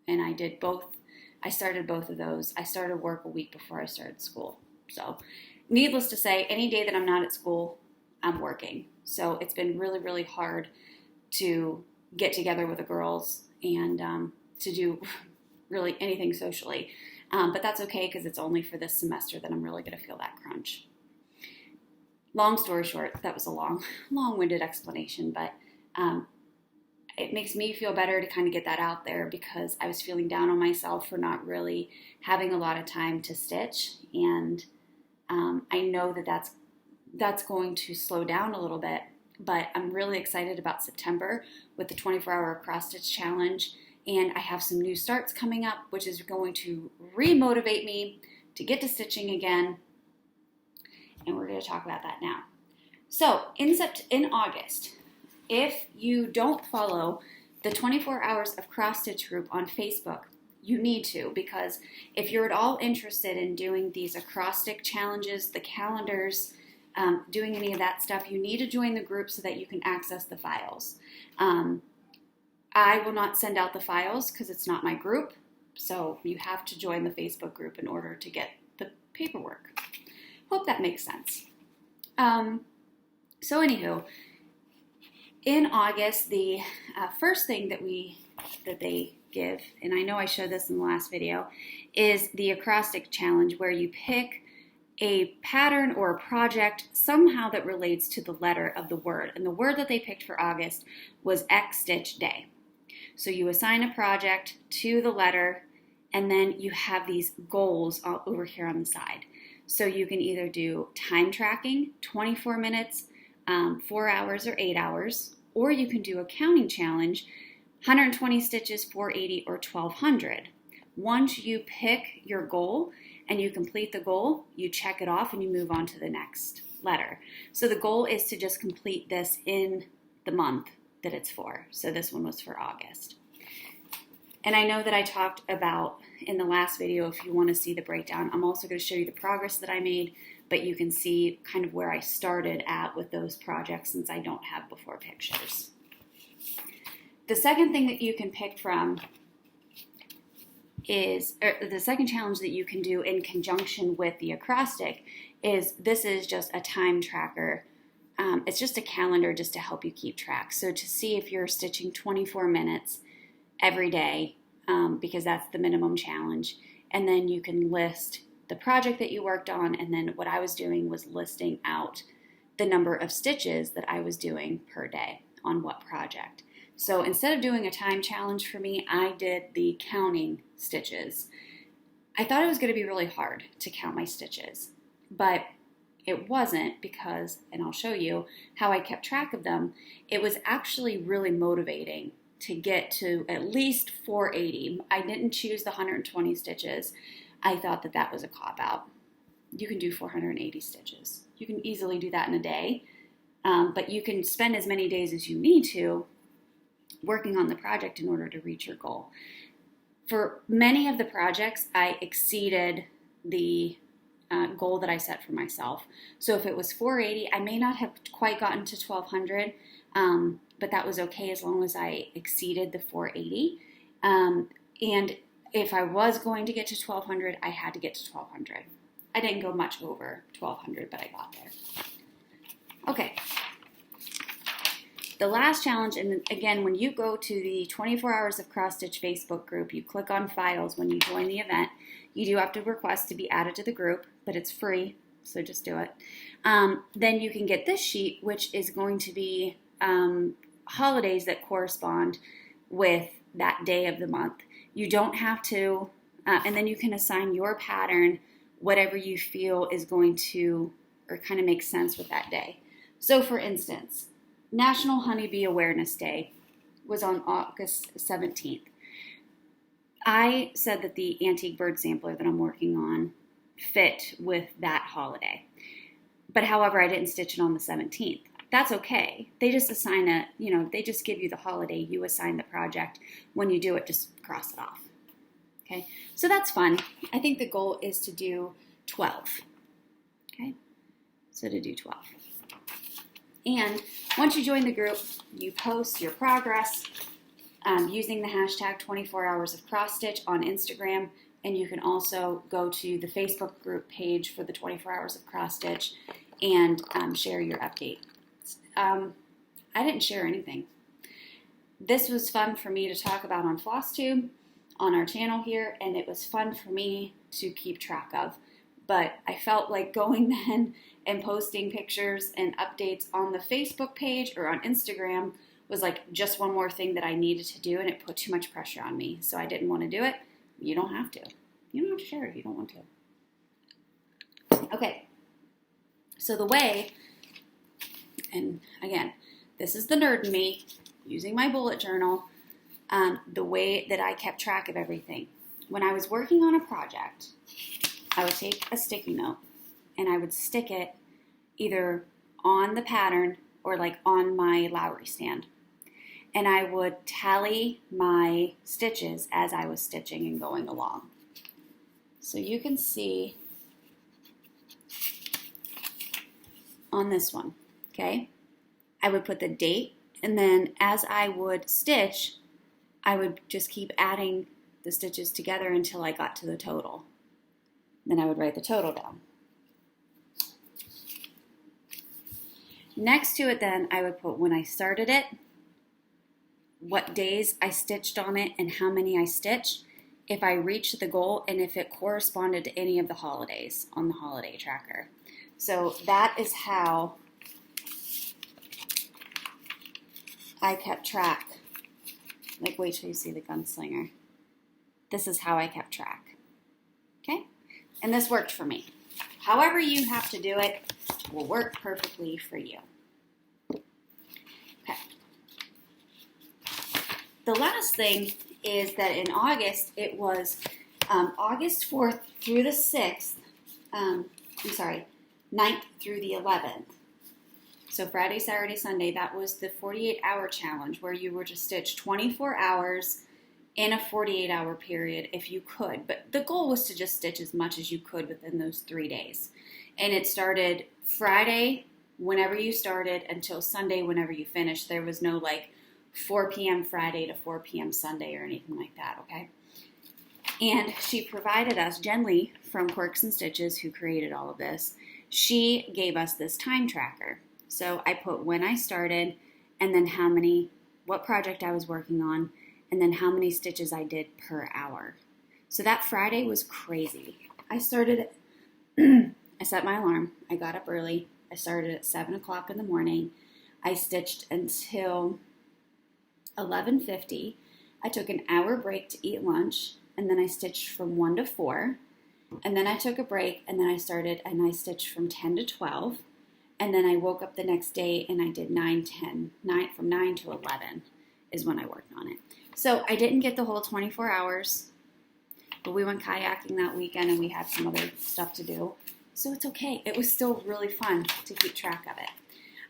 and I did both. I started both of those. I started work a week before I started school. So needless to say, any day that I'm not at school, I'm working. So it's been really, really hard to get together with the girls and to do really anything socially. But that's okay because it's only for this semester that I'm really going to feel that crunch. Long story short, that was a long-winded explanation, but it makes me feel better to kind of get that out there because I was feeling down on myself for not really having a lot of time to stitch, and I know that that's going to slow down a little bit, but I'm really excited about September with the 24-hour cross-stitch challenge. And I have some new starts coming up, which is going to re-motivate me to get to stitching again. And we're going to talk about that now. So in August, if you don't follow the 24 Hours of Cross Stitch group on Facebook, you need to, because if you're at all interested in doing these acrostic challenges, the calendars, doing any of that stuff, you need to join the group so that you can access the files. I will not send out the files because it's not my group, so you have to join the Facebook group in order to get the paperwork. Hope that makes sense. So anywho, in August, the first thing that they give, and I know I showed this in the last video, is the acrostic challenge, where you pick a pattern or a project somehow that relates to the letter of the word. And the word that they picked for August was X-Stitch Day. So you assign a project to the letter, and then you have these goals over here on the side. So you can either do time tracking, 24 minutes, 4 hours, or 8 hours, or you can do a counting challenge, 120 stitches, 480, or 1200. Once you pick your goal and you complete the goal, you check it off and you move on to the next letter. So the goal is to just complete this in the month that it's for. So this one was for August. And I know that I talked about in the last video, if you want to see the breakdown, I'm also going to show you the progress that I made, but you can see kind of where I started at with those projects since I don't have before pictures. The second thing that you can pick from is, or the second challenge that you can do in conjunction with the acrostic is, this is just a time tracker. It's just a calendar just to help you keep track. So to see if you're stitching 24 minutes every day because that's the minimum challenge. And then you can list the project that you worked on. And then what I was doing was listing out the number of stitches that I was doing per day on what project. So instead of doing a time challenge for me, I did the counting stitches. I thought it was going to be really hard to count my stitches, but it wasn't, because, and I'll show you how I kept track of them. It was actually really motivating to get to at least 480. I didn't choose the 120 stitches. I thought that that was a cop-out. You can do 480 stitches. You can easily do that in a day, but you can spend as many days as you need to working on the project in order to reach your goal. For many of the projects, I exceeded the goal that I set for myself. So if it was 480, I may not have quite gotten to 1200, but that was okay as long as I exceeded the 480. And if I was going to get to 1200, I had to get to 1200. I didn't go much over 1200, but I got there. Okay. The last challenge, and again, when you go to the 24 Hours of Cross Stitch Facebook group, you click on files when you join the event. You do have to request to be added to the group, but it's free, so just do it. Then you can get this sheet, which is going to be holidays that correspond with that day of the month. You don't have to, and then you can assign your pattern whatever you feel is going to, or kind of makes sense with that day. So for instance, National Honeybee Awareness Day was on August 17th. I said that the antique bird sampler that I'm working on fit with that holiday. But however, I didn't stitch it on the 17th. That's okay. They just assign they just give you the holiday. You assign the project. When you do it, just cross it off. Okay, so that's fun. I think the goal is to do 12. Okay, so to do 12. And once you join the group, you post your progress using the hashtag 24 Hours of Cross Stitch on Instagram. And you can also go to the Facebook group page for the 24 Hours of Cross Stitch and share your update. I didn't share anything. This was fun for me to talk about on FlossTube, on our channel here, and it was fun for me to keep track of. But I felt like going then and posting pictures and updates on the Facebook page or on Instagram was like just one more thing that I needed to do, and it put too much pressure on me. So I didn't want to do it. You don't have to. You don't have to share if you don't want to. Okay. So the way, and again, this is the nerd in me, using my bullet journal, the way that I kept track of everything. When I was working on a project, I would take a sticky note and I would stick it either on the pattern or like on my Lowry stand. And I would tally my stitches as I was stitching and going along. So you can see on this one, okay? I would put the date, and then as I would stitch, I would just keep adding the stitches together until I got to the total. Then I would write the total down. Next to it then, I would put when I started it, what days I stitched on it, and how many I stitched, if I reached the goal, and if it corresponded to any of the holidays on the holiday tracker. So that is how I kept track. Like, wait till you see the Gunslinger. This is how I kept track. Okay? And this worked for me. However you have to do it will work perfectly for you. Okay. The last thing is that in August, it was August 4th through the 6th, 9th through the 11th. So Friday, Saturday, Sunday, that was the 48-hour challenge where you were to stitch 24 hours in a 48-hour period if you could. But the goal was to just stitch as much as you could within those 3 days. And it started Friday, whenever you started, until Sunday, whenever you finished. There was no like 4 p.m. Friday to 4 p.m. Sunday or anything like that, okay? And she provided us, Jen Lee from Quirks and Stitches, who created all of this, she gave us this time tracker. So I put when I started and then what project I was working on, and then how many stitches I did per hour. So that Friday was crazy. I started, I set my alarm, I got up early, I started at 7 o'clock in the morning, I stitched until 11:50. I took an hour break to eat lunch, and then I stitched from 1 to 4, and then I took a break, and then I started, and I stitched from 10 to 12, and then I woke up the next day, and I did 9, from 9 to 11 is when I worked on it. So I didn't get the whole 24 hours, but we went kayaking that weekend, and we had some other stuff to do, so it's okay. It was still really fun to keep track of it.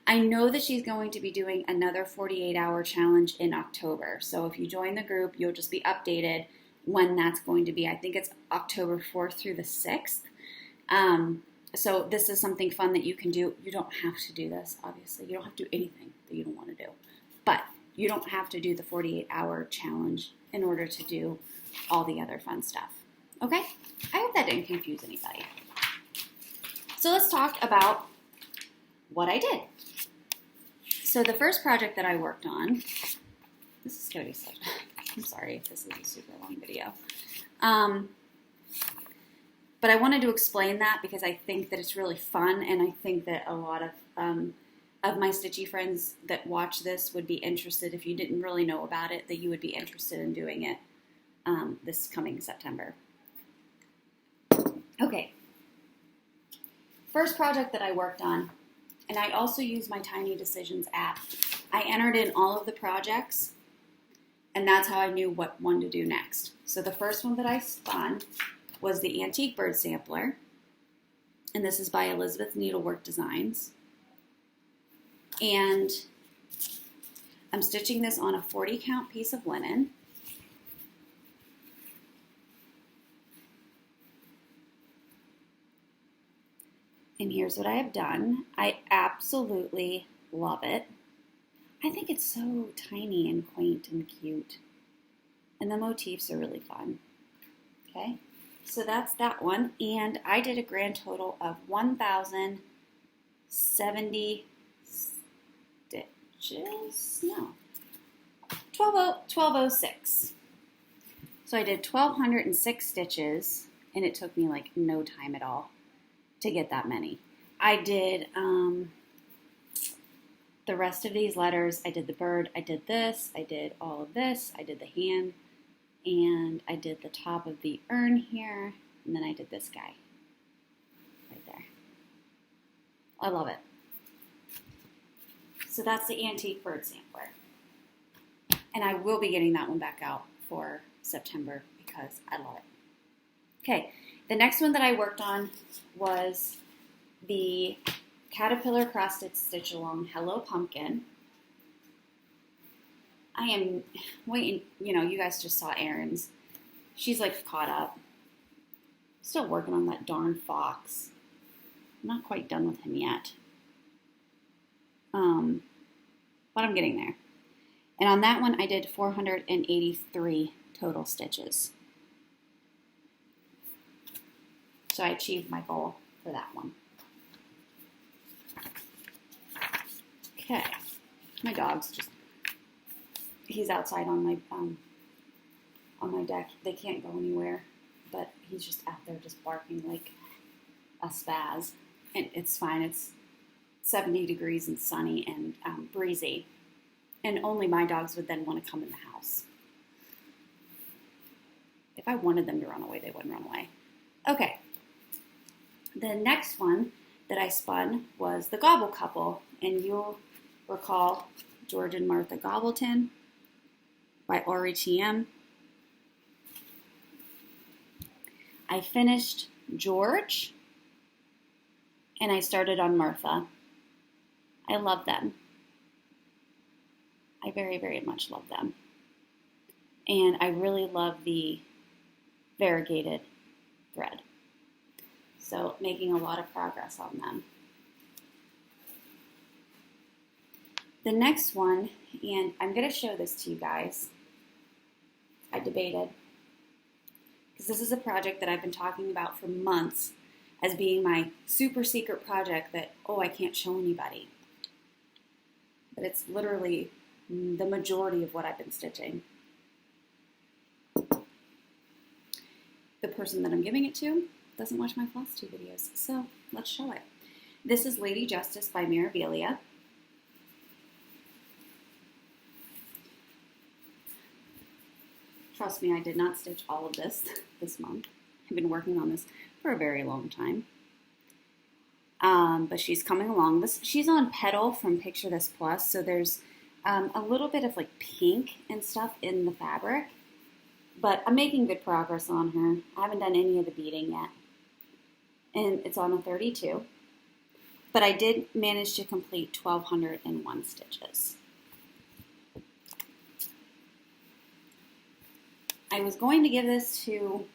I know that she's going to be doing another 48-hour challenge in October. So if you join the group, you'll just be updated when that's going to be. I think it's October 4th through the 6th. So this is something fun that you can do. You don't have to do this, obviously. You don't have to do anything that you don't want to do. But you don't have to do the 48-hour challenge in order to do all the other fun stuff. Okay? I hope that didn't confuse anybody. So let's talk about what I did. So the first project that I worked on, this is going to be such, I'm sorry if this is a super long video, but I wanted to explain that because I think that it's really fun, and I think that a lot of my stitchy friends that watch this would be interested, if you didn't really know about it, that you would be interested in doing it this coming September. Okay, first project that I worked on, and I also use my Tiny Decisions app. I entered in all of the projects, and that's how I knew what one to do next. So the first one that I spun was the Antique Bird Sampler, and this is by Elizabeth Needlework Designs. And I'm stitching this on a 40 count piece of linen. And here's what I have done. I absolutely love it. I think it's so tiny and quaint and cute. And the motifs are really fun. Okay, so that's that one. And I did a grand total of 1,070 stitches? No. 1206. So I did 1,206 stitches, and it took me like no time at all to get that many. I did the rest of these letters. I did the bird, I did this, I did all of this, I did the hand, and I did the top of the urn here, and then I did this guy right there. I love it. So that's the Antique Bird Sampler. And I will be getting that one back out for September because I love it. Okay, the next one that I worked on was the Caterpillar Cross Stitch Along Hello Pumpkin. I am waiting, you guys just saw Erin's. She's like caught up. Still working on that darn fox. I'm not quite done with him yet. But I'm getting there. And on that one, I did 483 total stitches. So I achieved my goal for that one. Okay, my dog's he's outside on my deck. They can't go anywhere, but he's just out there just barking like a spaz. And it's fine, it's 70 degrees and sunny and breezy. And only my dogs would then want to come in the house. If I wanted them to run away, they wouldn't run away. Okay. The next one that I spun was the Gobble Couple, and you'll recall George and Martha Gobbleton by Ori TM. I finished George, and I started on Martha. I love them. I very, very much love them. And I really love the variegated thread. So making a lot of progress on them. The next one, and I'm going to show this to you guys. I debated, because this is a project that I've been talking about for months as being my super secret project that, I can't show anybody. But it's literally the majority of what I've been stitching. the person that I'm giving it to doesn't watch my Floss 2 videos, so let's show it. This is Lady Justice by Mirabilia. Trust me, I did not stitch all of this month. I've been working on this for a very long time. But she's coming along. She's on Petal from Picture This Plus, so there's a little bit of like pink and stuff in the fabric. But I'm making good progress on her. I haven't done any of the beading yet. And it's on a 32. But I did manage to complete 1,201 stitches. I was going to give this to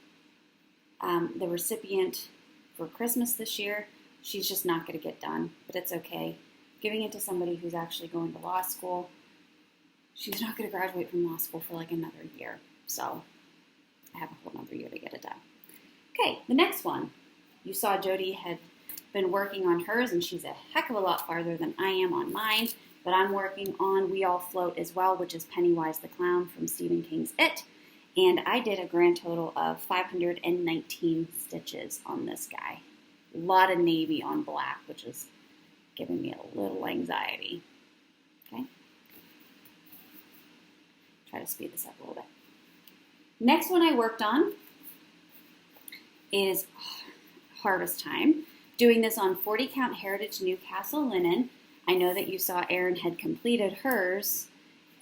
the recipient for Christmas this year. She's just not going to get done, but it's okay. Giving it to somebody who's actually going to law school, she's not going to graduate from law school for like another year. So I have a whole another year to get it done. Okay, the next one. You saw Jody had been working on hers, and she's a heck of a lot farther than I am on mine, but I'm working on We All Float as well, which is Pennywise the Clown from Stephen King's It. And I did a grand total of 519 stitches on this guy. A lot of navy on black, which is giving me a little anxiety. Okay. Try to speed this up a little bit. Next one I worked on is Harvest Time. Doing this on 40 count Heritage Newcastle linen. I know that you saw Erin had completed hers,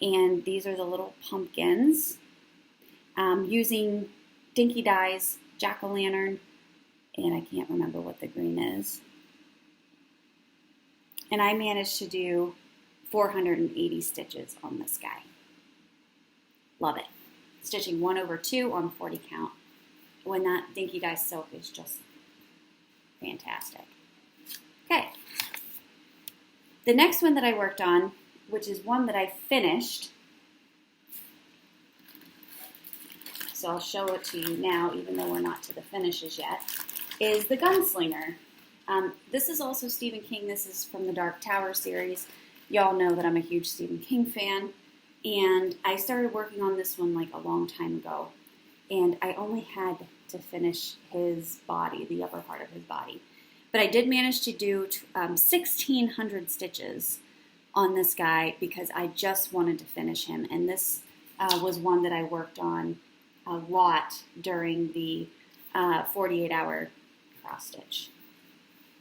and these are the little pumpkins. Using Dinky Dye's Jack-o'-lantern, and I can't remember what the green is. And I managed to do 480 stitches on this guy. Love it. Stitching 1/2 on 40 count when that Dinky Dye silk is just fantastic. Okay. The next one that I worked on, which is one that I finished, so I'll show it to you now, even though we're not to the finishes yet, is the Gunslinger. This is also Stephen King. This is from the Dark Tower series. Y'all know that I'm a huge Stephen King fan, and I started working on this one like a long time ago, and I only had to finish his body, the upper part of his body. But I did manage to do 1,600 stitches on this guy because I just wanted to finish him, and this was one that I worked on a lot during the 48-hour cross stitch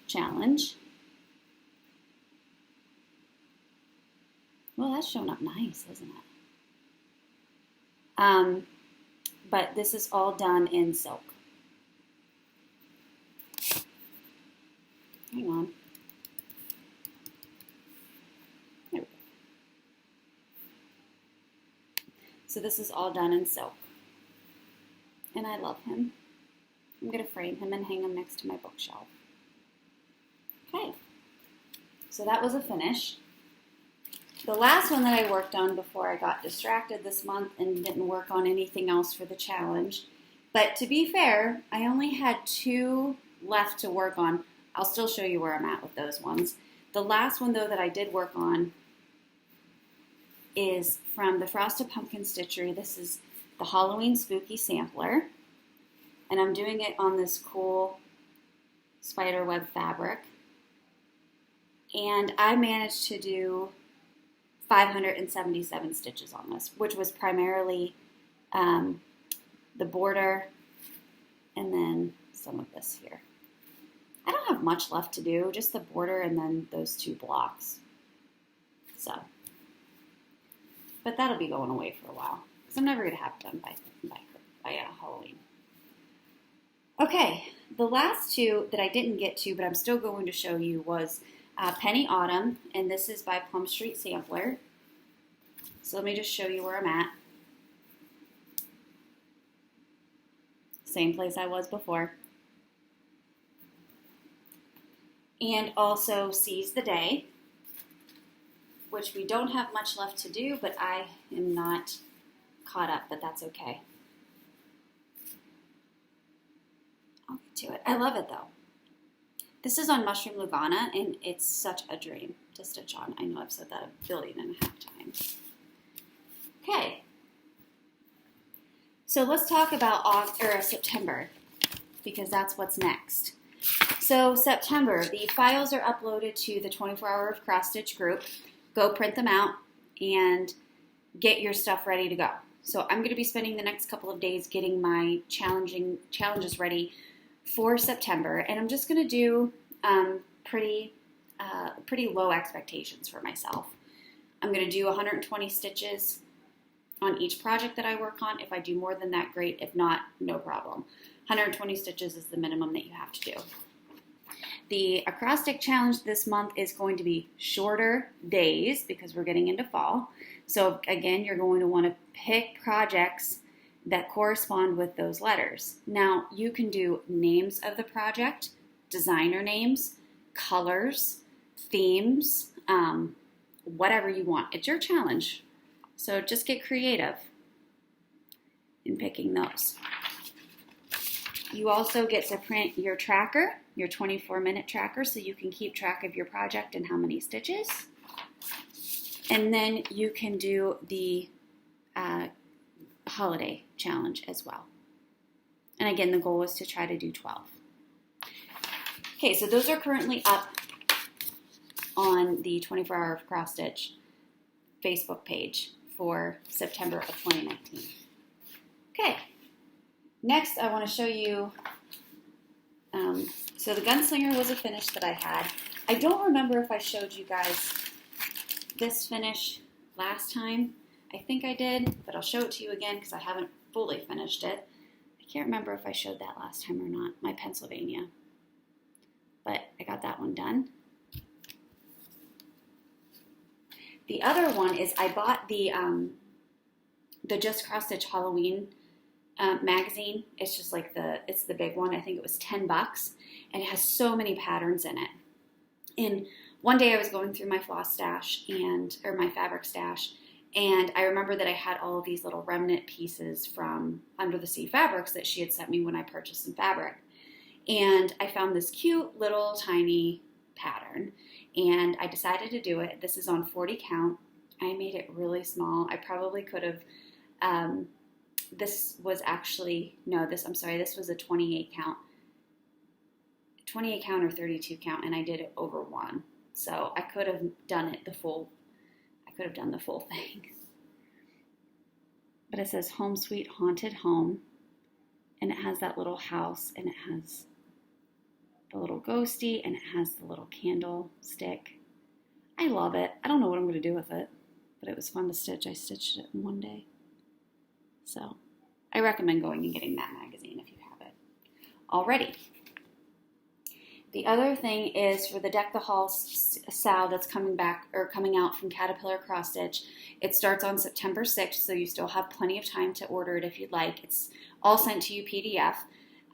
challenge. Well, that's showing up nice, isn't it? But this is all done in silk. Hang on. There we go. So this is all done in silk. And I love him. I'm going to frame him and hang him next to my bookshelf. Okay, so that was a finish. The last one that I worked on before I got distracted this month and didn't work on anything else for the challenge. But to be fair, I only had 2 left to work on. I'll still show you where I'm at with those ones. The last one, though, that I did work on is from the Frosted Pumpkin Stitchery. This is the Halloween Spooky Sampler, and I'm doing it on this cool spiderweb fabric, and I managed to do 577 stitches on this, which was primarily the border and then some of this here. I don't have much left to do, just the border and then those 2 blocks. So, but that'll be going away for a while. I'm never going to have it done by Halloween. Okay, the last 2 that I didn't get to, but I'm still going to show you, was Penny Autumn, and this is by Plum Street Sampler. So let me just show you where I'm at. Same place I was before. And also Seize the Day, which we don't have much left to do, but I am not caught up, but that's okay. I'll get to it. I love it though. This is on Mushroom Lugana, and it's such a dream to stitch on. I know I've said that 1.5 billion times. Okay. So let's talk about September, because that's what's next. So September, the files are uploaded to the 24 Hour of Cross Stitch group. Go print them out and get your stuff ready to go. So I'm going to be spending the next couple of days getting my challenges ready for September, and I'm just going to do pretty low expectations for myself. I'm going to do 120 stitches on each project that I work on. If I do more than that, great. If not, no problem. 120 stitches is the minimum that you have to do. The acrostic challenge this month is going to be shorter days because we're getting into fall. So again, you're going to want to pick projects that correspond with those letters. Now, you can do names of the project, designer names, colors, themes, whatever you want. It's your challenge. So just get creative in picking those. You also get to print your tracker, your 24-minute tracker, so you can keep track of your project and how many stitches. And then you can do the holiday challenge as well. And again, the goal is to try to do 12. Okay, so those are currently up on the 24 Hour of Cross Stitch Facebook page for September of 2019. Okay, next I want to show you, so the Gunslinger was a finish that I had. I don't remember if I showed you guys this finish last time. I think I did, but I'll show it to you again because I haven't fully finished it. I can't remember if I showed that last time or not, my Pennsylvania. But I got that one done. The other one is I bought the Just Cross Stitch Halloween magazine. It's just like it's the big one. I think it was $10, and it has so many patterns in it. And one day I was going through my floss stash or my fabric stash, and I remember that I had all of these little remnant pieces from Under the Sea Fabrics that she had sent me when I purchased some fabric. And I found this cute little tiny pattern, and I decided to do it. This is on 40 count. I made it really small. I probably could have, this was actually, no, this was a 28 count. 28 count or 32 count, and I did it over one. So I could have done it the full thing. But it says Home Sweet Haunted Home, and it has that little house, and it has the little ghosty, and it has the little candle stick. I love it. I don't know what I'm going to do with it, but it was fun to stitch. I stitched it in one day. So I recommend going and getting that magazine if you have it already. The other thing is for the Deck the Hall SAL that's coming out from Caterpillar Cross Stitch. It starts on September 6th, so you still have plenty of time to order it if you'd like. It's all sent to you PDF.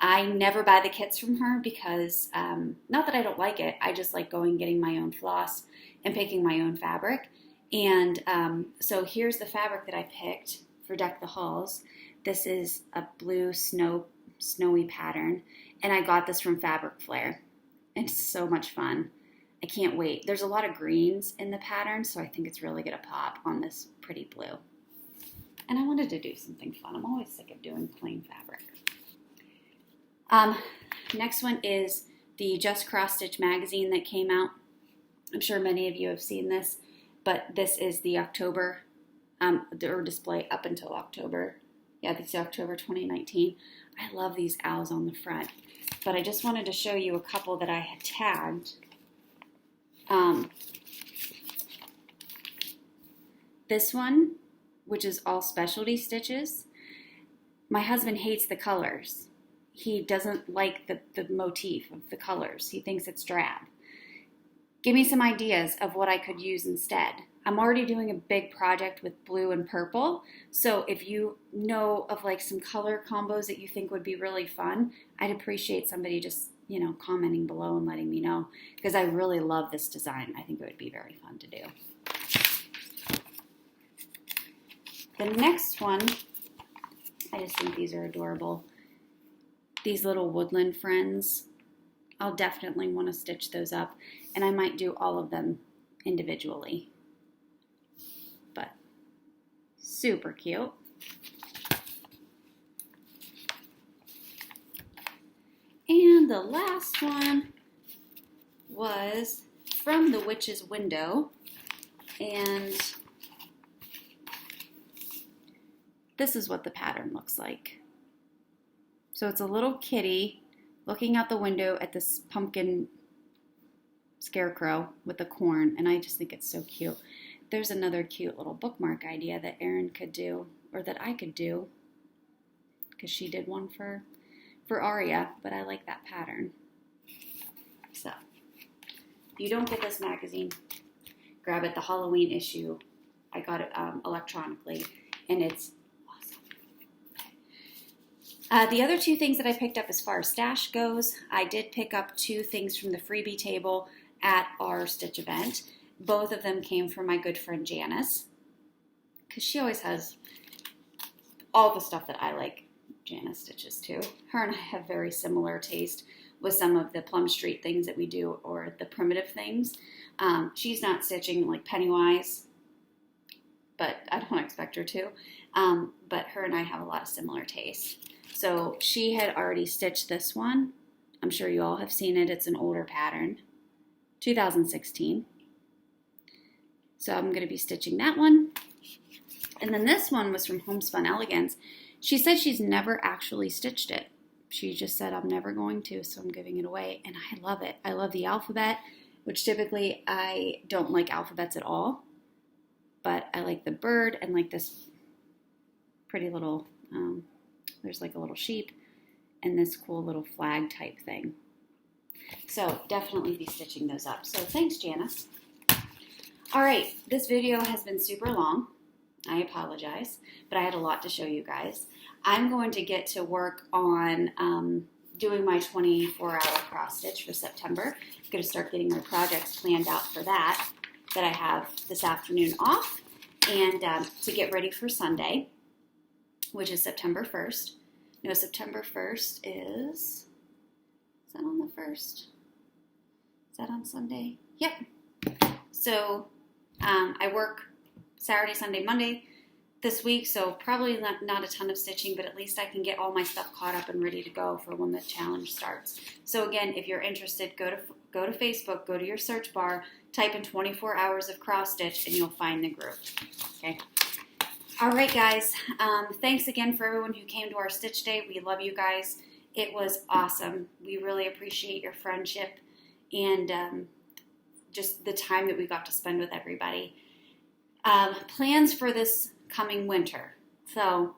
I never buy the kits from her because, not that I don't like it, I just like going and getting my own floss and picking my own fabric. And so here's the fabric that I picked for Deck the Halls. This is a blue snowy pattern, and I got this from Fabric Flare. It's so much fun. I can't wait. There's a lot of greens in the pattern, so I think it's really going to pop on this pretty blue. And I wanted to do something fun. I'm always sick of doing plain fabric. Next one is the Just Cross Stitch magazine that came out. I'm sure many of you have seen this, but this is the October, or display up until October. Yeah, this is October 2019. I love these owls on the front, but I just wanted to show you a couple that I had tagged. This one, which is all specialty stitches. My husband hates the colors. He doesn't like the motif of the colors. He thinks it's drab. Give me some ideas of what I could use instead. I'm already doing a big project with blue and purple, so if you know of like some color combos that you think would be really fun, I'd appreciate somebody just, commenting below and letting me know, because I really love this design. I think it would be very fun to do. The next one, I just think these are adorable. These little woodland friends. I'll definitely want to stitch those up, and I might do all of them individually. But super cute. the last one was From the Witch's Window, and this is what the pattern looks like. So it's a little kitty looking out the window at this pumpkin scarecrow with the corn, and I just think it's so cute. There's another cute little bookmark idea that Erin could do, or that I could do, because she did one for Aria, but I like that pattern. So, if you don't get this magazine, grab it, the Halloween issue. I got it electronically, and it's awesome. The other two things that I picked up as far as stash goes, I did pick up 2 things from the freebie table at our Stitch event. Both of them came from my good friend Janice, because she always has all the stuff that I like. Janice stitches too. Her and I have very similar taste with some of the Plum Street things that we do, or the primitive things. She's not stitching like Pennywise, but I don't expect her to. But her and I have a lot of similar tastes. So she had already stitched this one. I'm sure you all have seen it. It's an older pattern, 2016. So I'm going to be stitching that one. And then this one was from Homespun Elegance. She said she's never actually stitched it. She just said, I'm never going to, so I'm giving it away. And I love it. I love the alphabet, which typically I don't like alphabets at all. But I like the bird and like this pretty little, there's like a little sheep and this cool little flag type thing. So definitely be stitching those up. So thanks, Janice. All right, this video has been super long. I apologize, but I had a lot to show you guys. I'm going to get to work on doing my 24-hour cross stitch for September. I'm going to start getting my projects planned out for that I have this afternoon off, and to get ready for Sunday, which is September 1st. No, September 1st is that on the 1st? Is that on Sunday? Yep. So I work Saturday, Sunday, Monday this week, so probably not a ton of stitching, but at least I can get all my stuff caught up and ready to go for when the challenge starts. So again, if you're interested, go to Facebook, go to your search bar, type in 24 hours of cross stitch, and you'll find the group. Okay. All right, guys. Thanks again for everyone who came to our Stitch Day. We love you guys. It was awesome. We really appreciate your friendship and just the time that we got to spend with everybody. Plans for this coming winter. So,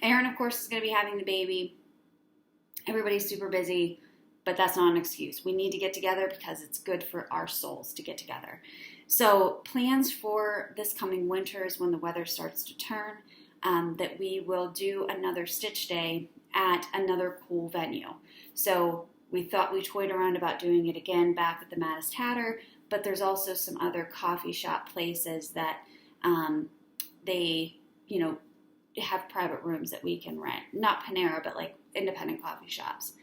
Erin, of course, is going to be having the baby. Everybody's super busy, but that's not an excuse. We need to get together because it's good for our souls to get together. So, plans for this coming winter is when the weather starts to turn, that we will do another Stitch Day at another cool venue. So, we thought we toyed around about doing it again back at the Maddest Hatter, but there's also some other coffee shop places that they, have private rooms that we can rent. Not Panera, but like independent coffee shops.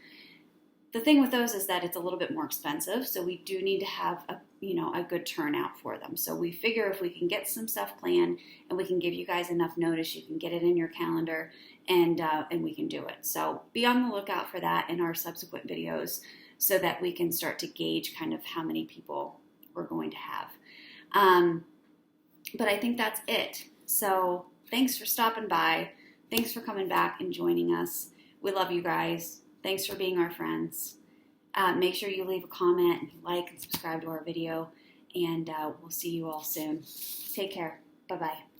The thing with those is that it's a little bit more expensive, so we do need to have a good turnout for them. So we figure if we can get some stuff planned and we can give you guys enough notice, you can get it in your calendar and we can do it. So be on the lookout for that in our subsequent videos so that we can start to gauge kind of how many people we're going to have. But I think that's it. So thanks for stopping by. Thanks for coming back and joining us. We love you guys. Thanks for being our friends. Make sure you leave a comment, like, and subscribe to our video, and we'll see you all soon. Take care. Bye-bye.